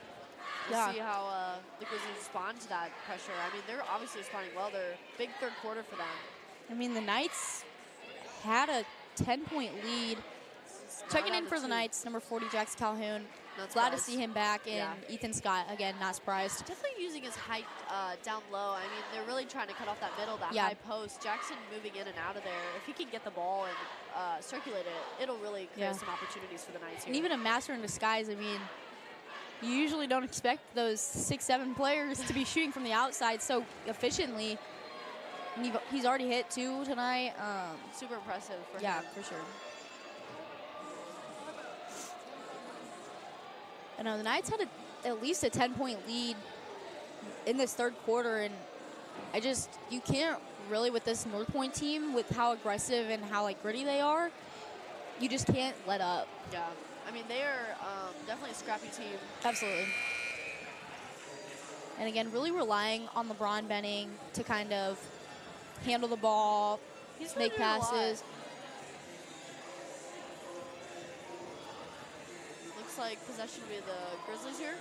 we'll Yeah. see how the Grizzlies respond to that pressure. I mean, they're obviously responding well. They're big third quarter for them. I mean, the Knights had a 10-point lead. Checking Not in out for of the 2. Knights, number 40, Jackson Calhoun. Not Glad to surprised. see him back. And Yeah. Ethan Scott, again, not surprised. Definitely using his height down low. I mean, they're really trying to cut off that middle, that Yeah. high post. Jackson moving in and out of there. If he can get the ball and circulate it, it'll really create Yeah. some opportunities for the Knights here. And even a master in disguise, I mean, you usually don't expect those 6'7" players to be shooting from the outside so efficiently. And he's already hit 2 tonight. Super impressive for Yeah, him. for sure. I know the Knights had at least a 10-point lead in this third quarter, and you can't really, with this North Point team, with how aggressive and how gritty they are, you just can't let up. Yeah. I mean, they are definitely a scrappy team. Absolutely. And again, really relying on LeBron Benning to kind of handle the ball, He's make really doing a lot. passes. Looks like possession will be the Grizzlies here.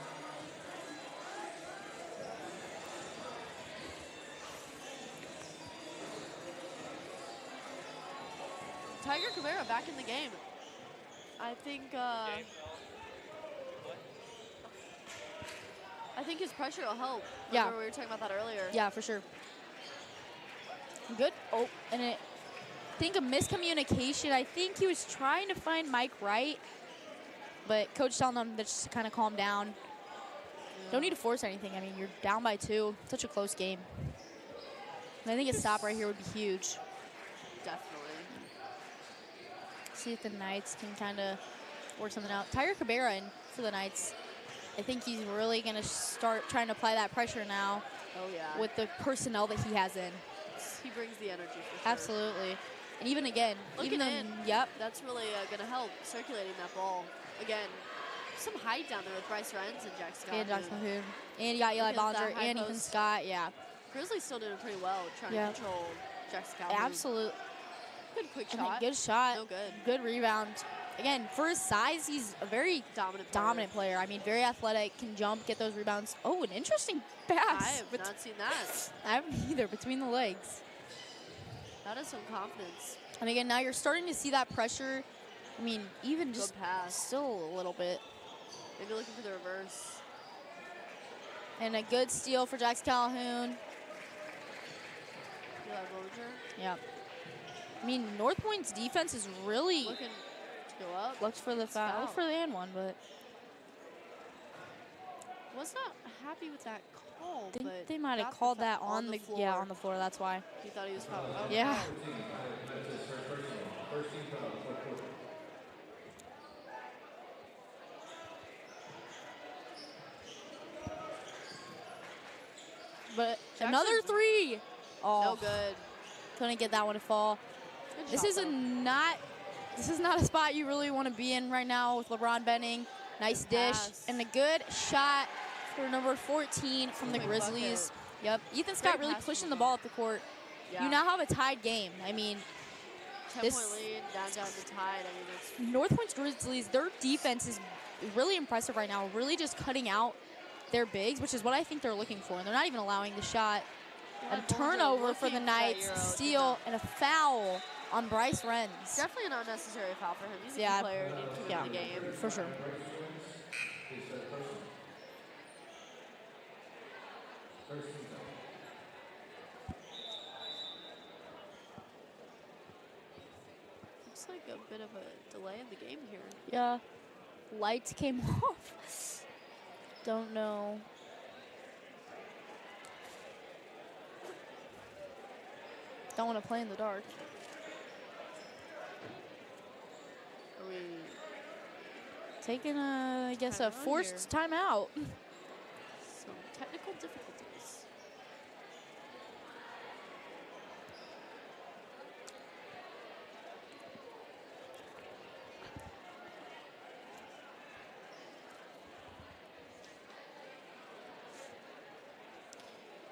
Tiger Cabrera back in the game. I think his pressure will help. Yeah. Remember we were talking about that earlier. Yeah, for sure. Good. Oh, and I think a miscommunication. I think he was trying to find Mike Wright, but coach telling him to just kind of calm down. Don't need to force anything. I mean, you're down by 2. Such a close game. And I think a stop right here would be huge. Definitely. See if the Knights can kind of work something out. Tiger Cabrera in for the Knights. I think he's really going to start trying to apply that pressure now Oh, yeah. with the personnel that he has in. He brings the energy for sure. Absolutely. And even again, Looking even in. though, yep, That's really going to help circulating that ball. Again, some height down there with Bryce Renz and Jackson and Calhoun. Jackson Calhoun. And you got Eli Look at that Bollinger high and Ethan post. Scott, yeah. Grizzlies still doing pretty well trying Yeah. to control Jackson Calhoun. Absolute. Good quick I think shot. good shot. No good. Good rebound again, for his size, he's a very dominant player. I mean, very athletic, can jump, get those rebounds. Oh, an interesting pass. I have not seen that. I haven't either, between the legs. That is some confidence. And again, now you're starting to see that pressure. I mean, even Good just pass. still a little bit. Maybe looking for the reverse. And a good steal for Jax Calhoun. Yeah. I mean, North Point's defense is really looking to go up. Looked for the foul. Looked for the and one, but was not happy with that call. I think but they might have called that on the floor. Yeah, on the floor. That's why. He thought he was fouled. Okay. Yeah. But Jackson, another three. Oh, no good. Couldn't get that one to fall. Good This shot, is this is not a spot you really want to be in right now with LeBron Benning. Nice Good dish pass. and a good shot for number 14 from the Grizzlies. Bucket. Yep, Ethan Scott really pass pushing from the ball up the court. Yeah. You now have a tied game. I mean, 10-point lead, down the tide. I mean, it's North Point's Grizzlies, their defense is really impressive right now, really just cutting out their bigs, which is what I think they're looking for. And they're not even allowing the shot. A turnover for the Knights, steal, and a foul on Bryce Renz. Definitely an unnecessary foul for him. He's a Yeah. key player and he can win the game. For sure. Looks like a bit of a delay in the game here. Yeah. Lights came off. Don't know. Don't want to play in the dark. Are we taking a, I guess, a Timeout forced timeout? Some technical difficulties.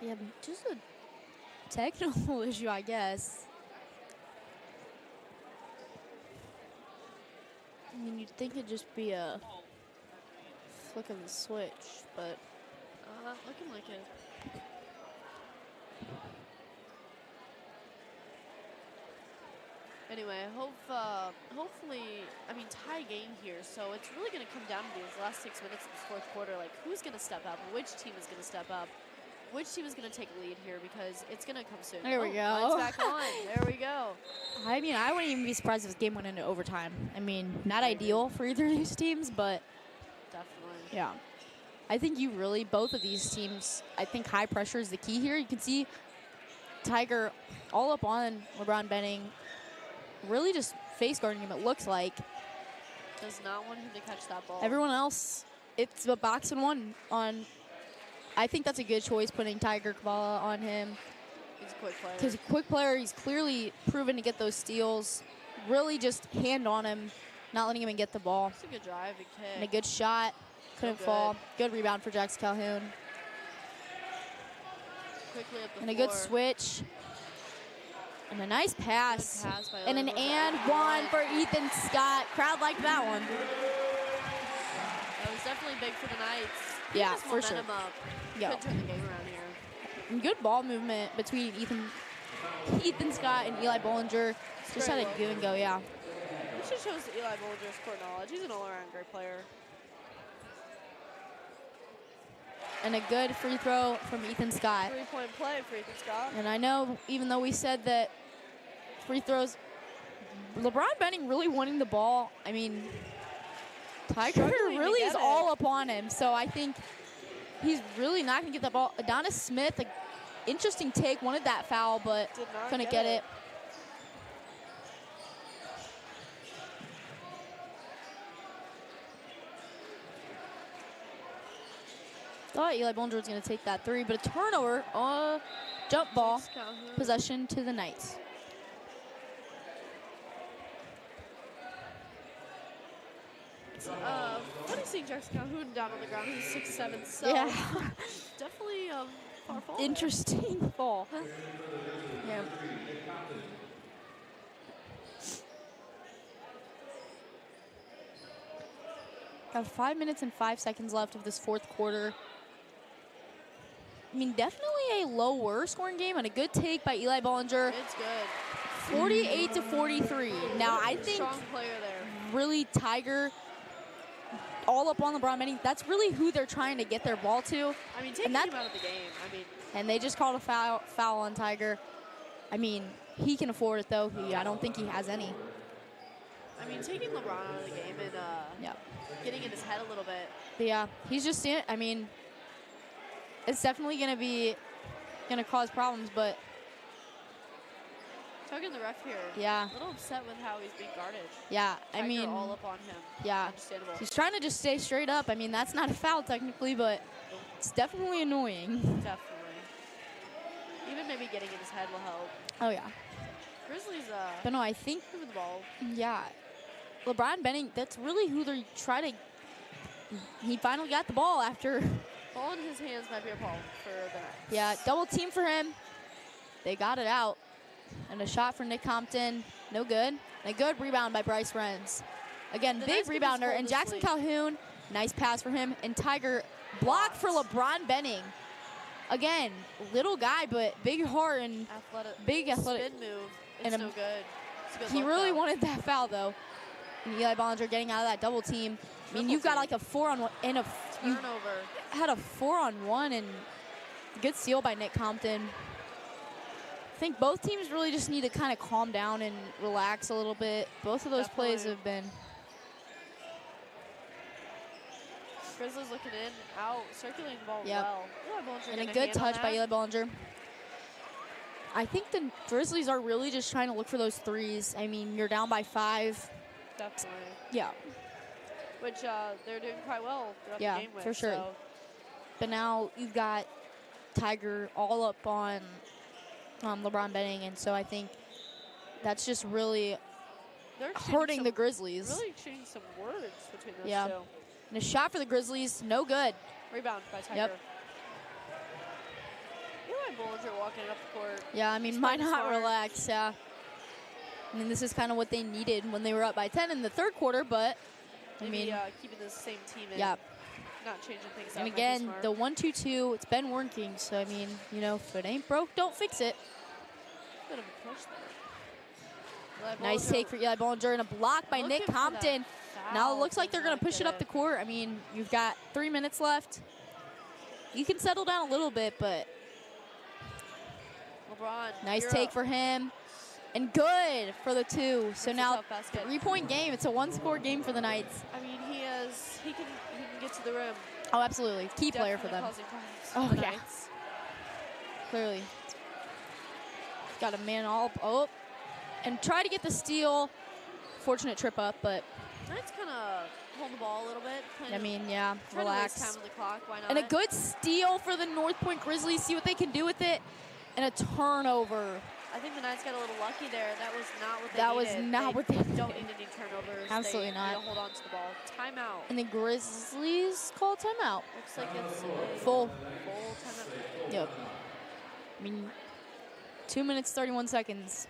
Yeah, just a technical issue, I guess. I mean, you'd think it'd just be a flick of the switch, but Looking like it. Anyway, hopefully, I mean, tie game here, so it's really going to come down to these last 6 minutes of the fourth quarter, like who's going to step up, which team is going to step up, which team is going to take a lead here, because it's going to come soon. There we go. Lights back on. There we go. I mean, I wouldn't even be surprised if this game went into overtime. I mean, not ideal for either of these teams, but Definitely. yeah. I think both of these teams, I think high pressure is the key here. You can see Tiger all up on LeBron Benning, really just face guarding him, it looks like. Does not want him to catch that ball. Everyone else, it's a box and one on. I think that's a good choice, putting Tiger Kabbalah on him. He's a quick player. Because a quick player, he's clearly proven to get those steals. Really just hand on him, not letting him get the ball. It's a good drive, big kick. And a good shot. Couldn't fall. Good rebound for Jax Calhoun. Quickly up the And a floor. good switch. And a nice pass. Good pass by And an Elisabeth. and one for Ethan Scott. Crowd liked that one. That was definitely big for the Knights. Yeah, Keep for this sure. momentum up. Yeah. Could turn the game around here. And good ball movement between Ethan Scott and Eli Bollinger. Just had a give and go, yeah. This just shows Eli Bollinger's court knowledge. He's an all-around great player. And a good free throw from Ethan Scott. 3-point play for Ethan Scott. And I know, even though we said that free throws, LeBron Benning really wanting the ball. I mean, Tiger Struggling to really get is it. all up on him. So I think he's really not going to get that ball. Adonis Smith, an interesting take, wanted that foul, but Did not couldn't get get it. Thought Eli Bollinger was going to take that three, but a turnover, jump ball, Jax Calhoun. possession to the Knights. Funny seeing Jax Calhoun down on the ground. He's 6'7", so Yeah. definitely far fall. Interesting fall. Yeah. Got 5 minutes and 5 seconds left of this fourth quarter. I mean, definitely a lower scoring game and a good take by Eli Bollinger. It's good. 48-43. Now, I think Strong player there. really Tiger all up on LeBron Benning. That's really who they're trying to get their ball to. I mean, taking him out of the game. I mean, and they just called a foul on Tiger. I mean, he can afford it, though. I don't think he has any. I mean, taking LeBron out of the game and getting in his head a little bit. But yeah, he's just, I mean, it's definitely going to cause problems, but. Talking the ref here. Yeah. A little upset with how he's being guarded. Yeah, Tiger I mean. all up on him. Yeah. Understandable. He's trying to just stay straight up. I mean, that's not a foul technically, but it's definitely annoying. Definitely. Even maybe getting in his head will help. Oh, yeah. Grizzlies, but no, I think. moving the ball. Yeah. LeBron Benning, that's really who they're trying to. He finally got the ball after. Ball in his hands might be a problem for the Nets. Yeah, double team for him. They got it out. And a shot for Nick Compton. No good. And a good rebound by Bryce Renz. Again, The big Knights can just rebounder. hold And this Jackson lead. Calhoun, nice pass for him. And Tiger blocked for LeBron Benning. Again, little guy, but big heart and big athletic. Spin move. And It's no good. It's a good He look, really though. wanted that foul, though. And Eli Bollinger getting out of that double team. I mean, you've got like a 4-on-1 and you Turnover. had a 4-on-1 and good steal by Nick Compton. I think both teams really just need to kind of calm down and relax a little bit. Both of those plays have been. Grizzlies looking in, out, circulating the ball Yep. well. Eli Bollinger And a getting good hand on touch by that. Eli Bollinger. I think the Grizzlies are really just trying to look for those threes. I mean, you're down by 5. Definitely. Yeah. Which they're doing quite well throughout Yeah, the game with. for sure. So. But now you've got Tiger all up on LeBron Benning, and so I think that's just really They're exchanging hurting the Grizzlies. Really exchanging some words between those Yeah. two. And a shot for the Grizzlies, no good. Rebound by Tiger. Yep. Eli Bollinger walking up the court. Yeah, I mean, He's might playing not smart. relax, yeah. I mean, this is kind of what they needed when they were up by 10 in the third quarter, but, I Maybe mean, keeping the same team in. yeah. Not changing things up. And might be again, smart. the 1-2-2, it's been working, so, I mean, you know, if it ain't broke, don't fix it. Bit of a push there. Eli Nice Bollinger take for Eli Bollinger and a block by Nick looking for that Compton. Now it foul, looks like does they're going not to push get it up the court. I mean, you've got 3 minutes left. You can settle down a little bit, but LeBron. nice you're take up. for him. And good for the 2. So That's a now tough basket. 3-point game. It's a 1-score game for the Knights. I mean, he can get to the rim. Oh, absolutely. Key player for them. Definitely causing problems Oh, for the yeah. Knights. Clearly. Got a man all up. Oh, and try to get the steal. Fortunate trip up, but Knights kind of hold the ball a little bit. I mean, yeah, trying to waste relax. time on the clock. Why not? And a good steal for the North Point Grizzlies. See what they can do with it. And a turnover. I think the Knights got a little lucky there. That was not what they That needed. was not what they don't needed. need any turnovers. Absolutely they not. Need to hold on to the ball. Timeout. And the Grizzlies call timeout. Looks like it's a Full. timeout. Yep. I mean, 2 minutes, 31 seconds.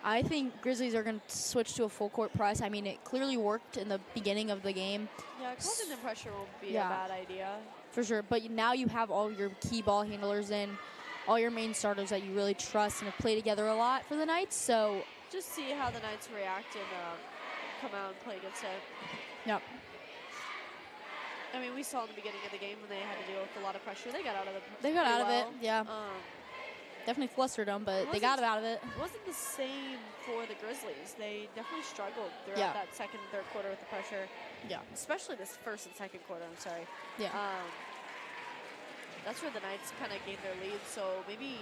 I think Grizzlies are going to switch to a full court press. I mean, it clearly worked in the beginning of the game. Yeah, causing the pressure won't be Yeah. a bad idea. For sure. But now you have all your key ball handlers in, all your main starters that you really trust and have played together a lot for the Knights. So, Just see how the Knights react and come out and play against it. yep. I mean, we saw in the beginning of the game when they had to deal with a lot of pressure. They got out of it. They got pretty out of well. it, yeah. Definitely flustered them, but they got out of it. It wasn't the same for the Grizzlies. They definitely struggled throughout Yeah. that second and third quarter with the pressure. Yeah. Especially this first and second quarter, I'm sorry. Yeah. That's where the Knights kind of gained their lead. So maybe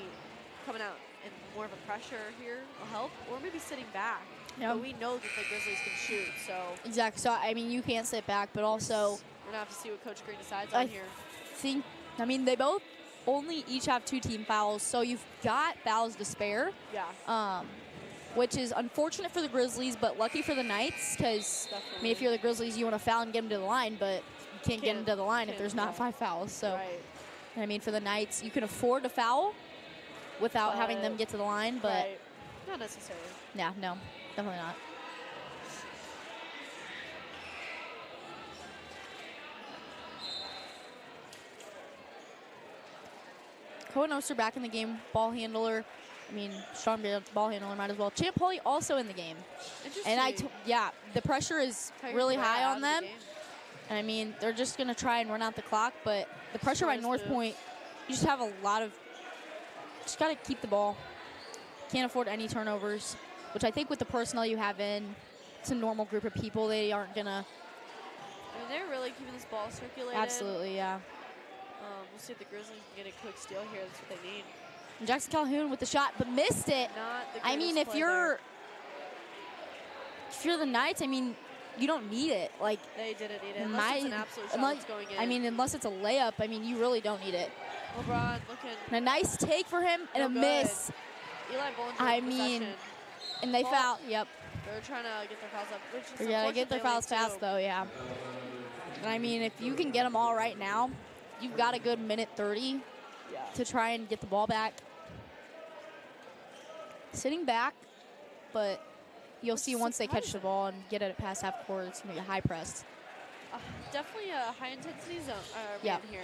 coming out in more of a pressure here will help, or maybe sitting back. Yeah. But we know that the Grizzlies can shoot, so Exactly. So, I mean, you can't sit back, but also we're going to have to see what Coach Green decides on here. they both only each have 2 team fouls, so you've got fouls to spare. Yeah. Which is unfortunate for the Grizzlies, but lucky for the Knights, because, I mean, if you're the Grizzlies, you want to foul and get them to the line, but you can't get them to the line if there's not 5 fouls. So, Right. and I mean, for the Knights, you can afford to foul without having them get to the line, but Right. Not necessary. yeah, no, definitely not. Cohen Oster back in the game, ball handler. I mean, strong ball handler might as well. Champ Pauly also in the game. Interesting. And the pressure is Tiger really Cabrera high out on of the them. game. And I mean, they're just going to try and run out the clock, but the pressure by Smartest North move. Point, you just have a lot of, just got to keep the ball. Can't afford any turnovers, which I think with the personnel you have in, it's a normal group of people. They aren't going to. I mean, they're really keeping this ball circulated. Absolutely, yeah. We'll see if the Grizzlies can get a quick steal here. That's what they need. And Jackson Calhoun with the shot, but missed it. Not the I mean, greatest if play you're the Knights, I mean, you don't need it. Like, there. They didn't need it. Unless it's an absolute shot that's going in. I mean, unless it's a layup, I mean, you really don't need it. LeBron looking. And a nice take for him and No a good. miss. Eli Bollinger I with mean, possession. and they Ball. foul. Yep. They're trying to get their fouls up. Which is They gotta get their fouls unfortunately fast, though, yeah. And I mean, if you can get them all right now, you've got a good minute 30 Yeah. to try and get the ball back. Sitting back, but you'll Which see is once they catch the surprising. ball and get it past half court, it's going to be a high press. Definitely a high intensity zone Yeah. man here.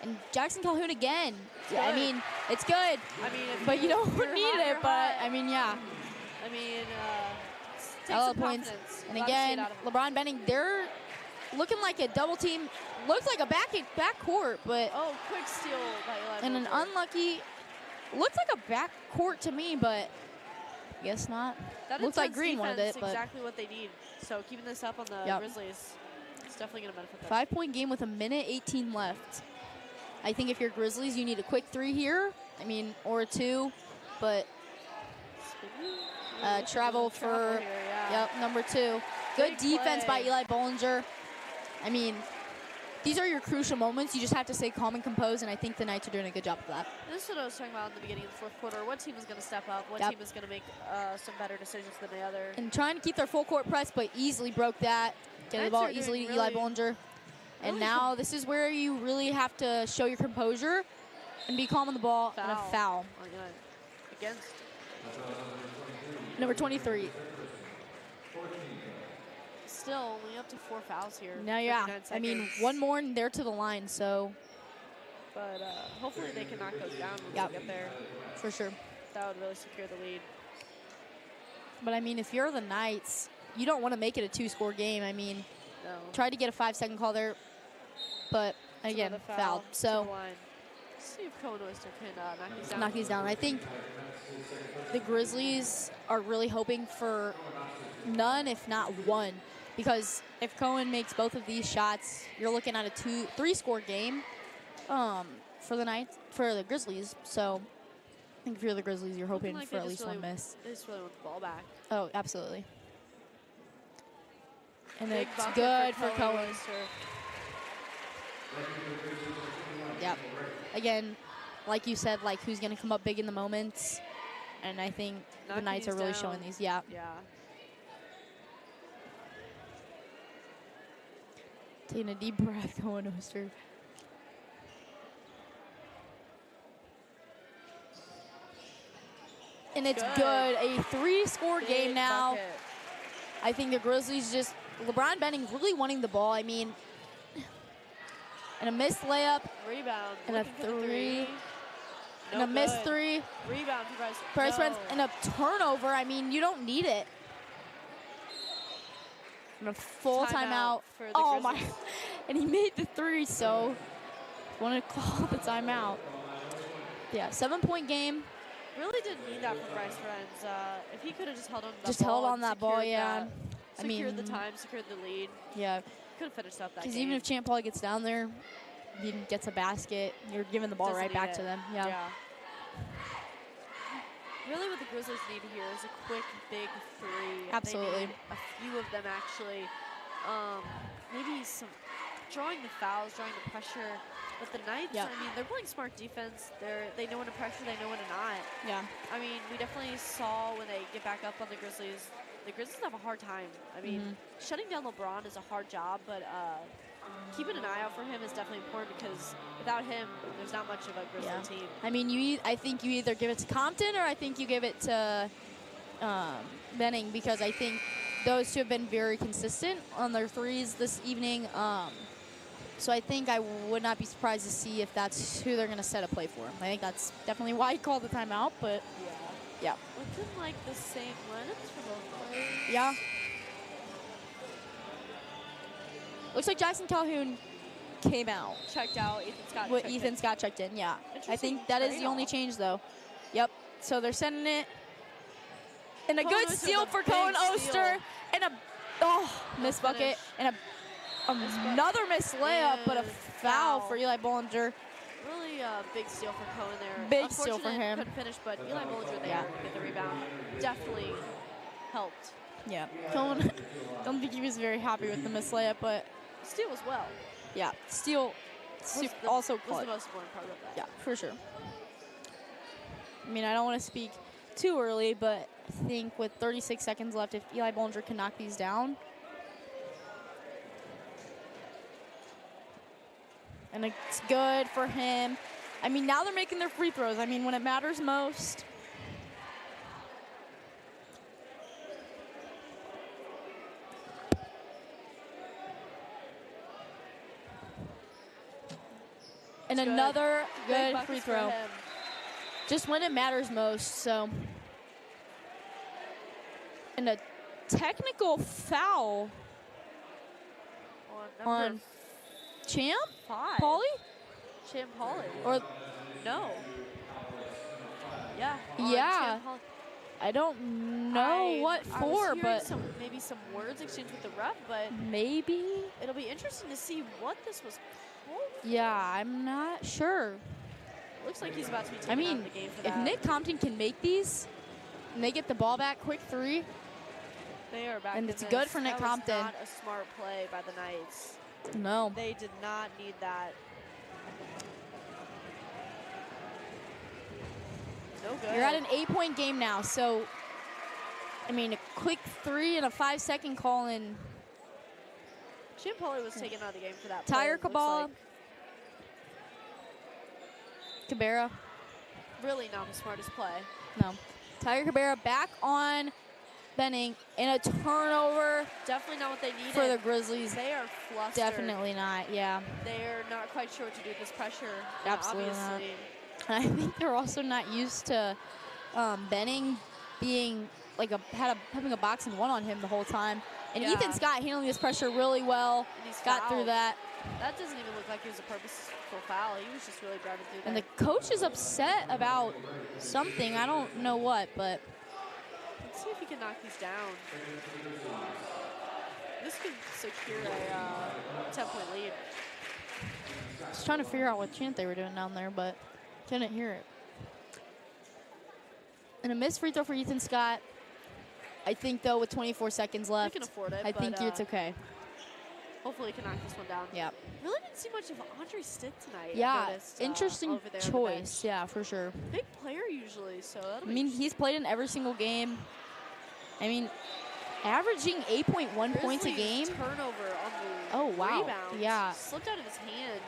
And Jackson Calhoun again. Good. I mean, it's good, I mean, if but you don't you're need high, it. you're But high. I mean, yeah. I mean, take LL some points. confidence. And Gotta see it again, out of 'em. LeBron Benning, they're looking like a double team. Looks like a back court, but Oh, quick steal by Eli and an Bollinger. unlucky. Looks like a back court to me, but guess not. That Looks like intense Green wanted defense it, but exactly what they need. So keeping this up on the Yep. Grizzlies, it's definitely going to benefit them. 5-point game with a minute 18 left. I think if you're Grizzlies, you need a quick 3 here. I mean, or a 2, but travel for here, yeah. number 2. Good Big defense by play. Eli Bollinger. I mean, these are your crucial moments. You just have to stay calm and composed, and I think the Knights are doing a good job of that. This is what I was talking about in the beginning of the fourth quarter. What team is going to step up? What Yep. team is going to make some better decisions than the other? And trying to keep their full court press, but easily broke that. Getting the Knights ball are doing easily to really- Eli Bollinger. And really now this is where you really have to show your composure and be calm on the ball and a foul. Against. Number 23. Still only up to 4 fouls here. Now, yeah. 59 I mean, seconds. one more and they're to the line, so But hopefully they can knock those down once Yep. they get there. for sure. That would really secure the lead. But I mean, if you're the Knights, you don't want to make it a 2-score game. I mean, No. try to get a 5-second call there, but It's again, another foul fouled. to the So line. Let's see if Cohen Oyster can knock these down. knock these down. I think the Grizzlies are really hoping for none, if not one, because if Cohen makes both of these shots, you're looking at a 3-score game for the Grizzlies. So I think if you're the Grizzlies, you're Looking hoping like for they at just least one miss. They just really want the ball back. Oh, absolutely. And Big it's bucket good for Cohen. Oyster. Yep. Again, like you said, like who's going to come up big in the moments. And I think the Knocking Knights are these really down. showing these. Yeah. Yeah. Taking a deep breath, Cohen Oster. And it's Good. good. A 3-score game Big now. bucket. I think the Grizzlies just, LeBron Benning really wanting the ball. I mean, and a missed layup, Rebound. and a Looking for the 3, No and a missed good. 3. Rebound for Bryce. Price no. Friends, and a turnover. I mean, you don't need it. And a full timeout. for the Oh my! Grizzlies. And he made the 3, so wanted to call the timeout. Yeah, 7-point game. Really didn't need that from Bryce Friends. If he could have just held on to that Just ball held on and that ball, secured yeah. that- I Secured mean, the time, secured the lead. Yeah, Could have finished up that game. because even if Champ Pauly gets down there, he gets a basket, you're giving the ball Doesn't right need back it. to them. Yeah. Really what the Grizzlies need here is a quick, big 3. Absolutely. They need a few of them actually. Maybe some drawing the fouls, drawing the pressure. But the Knights, Yep. I mean, they're playing smart defense. They know when to pressure, they know when to not. Yeah. I mean, we definitely saw when they get back up on the Grizzlies have a hard time. I mean, Mm-hmm. shutting down LeBron is a hard job, but keeping an eye out for him is definitely important because without him, there's not much of a Grizzly Yeah. team. I mean, I think you either give it to Compton or I think you give it to Benning, because I think those two have been very consistent on their 3s this evening. So I think I would not be surprised to see if that's who they're going to set a play for him. I think that's definitely why he called the timeout, but yeah. Looking like the same lineups for both players. Yeah. Looks like Jackson Calhoun came out. Checked out. Ethan Scott. What checked Ethan in. Scott checked in, yeah. I Interesting think that is the only trade-off. change, though. Yep. So they're sending it. And a Cohen good Oster steal with a for big Cohen steal. Oster. And a missed bucket. And another missed layup, but a foul for Eli Bollinger. Really big steal for Cohen there. Big steal for Unfortunate, him. Couldn't finish, but Eli Bollinger there to get the rebound. Definitely helped. Yeah. Cohen, don't think he was very happy with the missed layup, but Steal as well. yeah, steal also Was clutch. the most important part of that. Yeah, for sure. I mean, I don't want to speak too early, but I think with 36 seconds left, if Eli Bollinger can knock these down. And it's good for him. I mean, now they're making their free throws. I mean, when it matters most. And Good. another Big good buckets free for throw. him. Just when it matters most, so. And a technical foul On on Champ? 5. Pauly? Champ Pauly. Or No. Yeah. on Yeah. Champ Pauly. I don't know what I for, was hearing but maybe some words exchanged with the ref, but maybe. it'll be interesting to see what this was called. Yeah, I'm not sure. Looks like he's about to be taken I out mean, of the game for if that. Nick Compton can make these and they get the ball back quick three, They are back and in it's this. good for Nick That was Compton. not a smart play by the Knights. no. They did not need that. No good. You're at an 8-point game now, so I mean, a quick three and a 5-second call in. Champ Pauly was taken out of the game for that play. Tyre It looks Kabbalah, like. Cabrera, Really not the smartest play. no. Tyre Cabrera back on Benning in a turnover Definitely not what they needed. for the Grizzlies. They are flustered. Definitely not, yeah. They're not quite sure what to do with this pressure. Absolutely not. Obviously. And I think they're also not used to Benning being like having a box and one on him the whole time. And Yeah. Ethan Scott handling this pressure really well. And he's Got through fouled. that. That doesn't even look like it was a purposeful foul. He was just really driving through And there. the coach is upset about something. I don't know what, but Let's see if he can knock these down. This could secure a 10-point lead. I was trying to figure out what chant they were doing down there, but couldn't hear it. And a missed free throw for Ethan Scott. I think, though, with 24 seconds left, can afford it, I but, think it's okay. Hopefully he can knock this one down. Yeah. Really didn't see much of Andre Stitt tonight. I Yeah, noticed, interesting over there on the choice. bench. Yeah, for sure. Big player usually, so that'll I be mean, he's played in every single game. I mean, averaging 8.1 points a Grizzlies game. turnover on the Oh, wow. rebound. Yeah. Slipped out of his hand.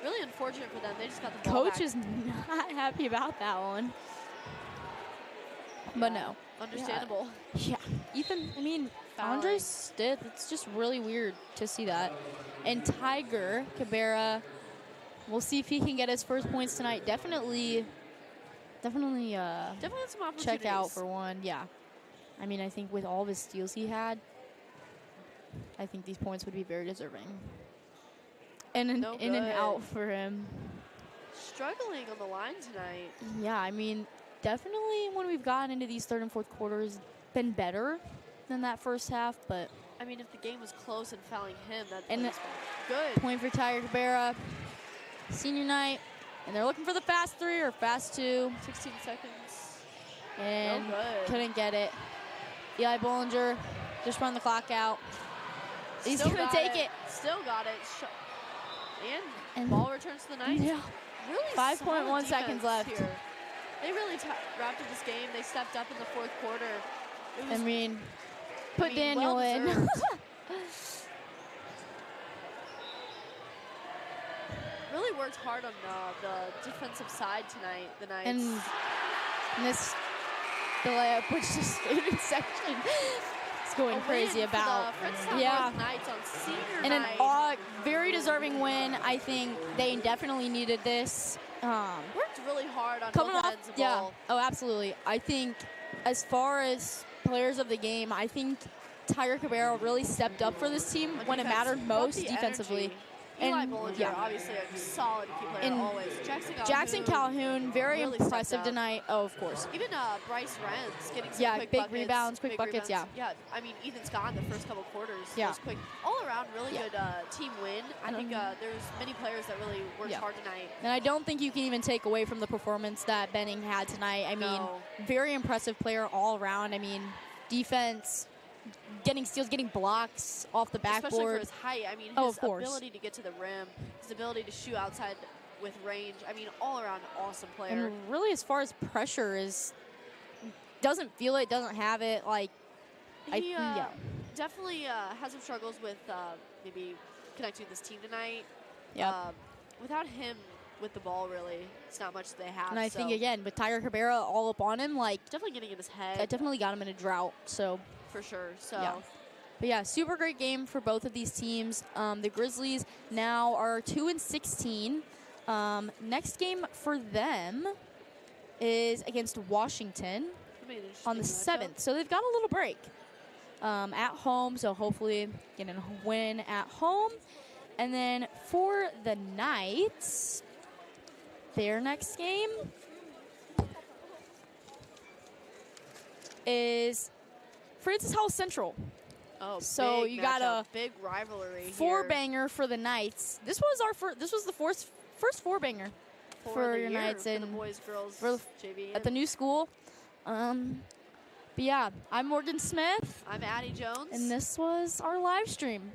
Really unfortunate for them. They just got the ball Coach back. is not happy about that one. But no. Understandable. Yeah. Ethan, I mean, Fouling. Andre Stitt, it's just really weird to see that. And Tiger Cabrera, we'll see if he can get his first points tonight. Definitely Definitely had some opportunities. check out for one. Yeah. I mean, I think with all of his steals he had, I think these points would be very deserving. And No in and good. out for him. Struggling on the line tonight. Yeah, I mean, definitely when we've gotten into these third and fourth quarters, been better than that first half, but I mean, if the game was close and fouling him, that'd And be good. point for Tiger Cabrera, senior night, and they're looking for the fast three or fast two, 16 seconds. and No good. couldn't get it. Eli Bollinger just run the clock out. He's Still gonna got take it. Still got it. And And ball returns to the Knights. yeah, Really 5.1 solid seconds defense left. Here. They really wrapped up this game. They stepped up in the fourth quarter. It I was mean, put Daniel well in. deserved. Really worked hard on the defensive side tonight. The Knights. and this the layup, which just stayed in section. It's going A crazy win for about. the French Yeah. Knights on senior And an night. very deserving win. I think they definitely needed this. Worked really hard on Coming both off, ends of the yeah. ball. Oh, absolutely. I think as far as players of the game, I think Tiger Cabrera really stepped up for this team On when it defense, mattered brought most the defensively. energy. Eli And, Bollinger, yeah. obviously a solid key player And always. Jackson Calhoun, very really impressive stepped up. tonight. Oh, of course. Even Bryce Renz getting some Yeah, quick big buckets. rebounds, quick buckets, rebounds. Yeah, I mean, Ethan Scott in the first couple quarters. Yeah. Was quick. All around, really Yeah. good team win. I think there's many players that really worked Yeah. hard tonight. And I don't think you can even take away from the performance that Benning had tonight. I mean, No. very impressive player all around. I mean, defense, getting steals, getting blocks off the Especially for backboard. his height. I mean, Oh, his of course. ability to get to the rim, his ability to shoot outside with range. I mean, all around awesome player. And really, as far as pressure is, doesn't feel it, doesn't have it. Like, He yeah. definitely has some struggles with maybe connecting with this team tonight. Yep. Without him with the ball, really, it's not much they have. And I think, so again, with Tiger Cabrera all up on him, like, definitely getting in his head. that definitely got him in a drought. So, For sure. So yeah. But yeah, super great game for both of these teams. The Grizzlies now are 2-16. Next game for them is against Washington on the 7th. So they've got a little break at home. So hopefully getting a win at home. And then for the Knights, their next game is Francis Howell Central. Oh, So big you got matchup, a big rivalry here. Four-banger for the Knights. This was the first four-banger for your Knights for the and boys, girls, for JV. at the new school. But yeah, I'm Morgan Smith, I'm Addie Jones. and this was our live stream.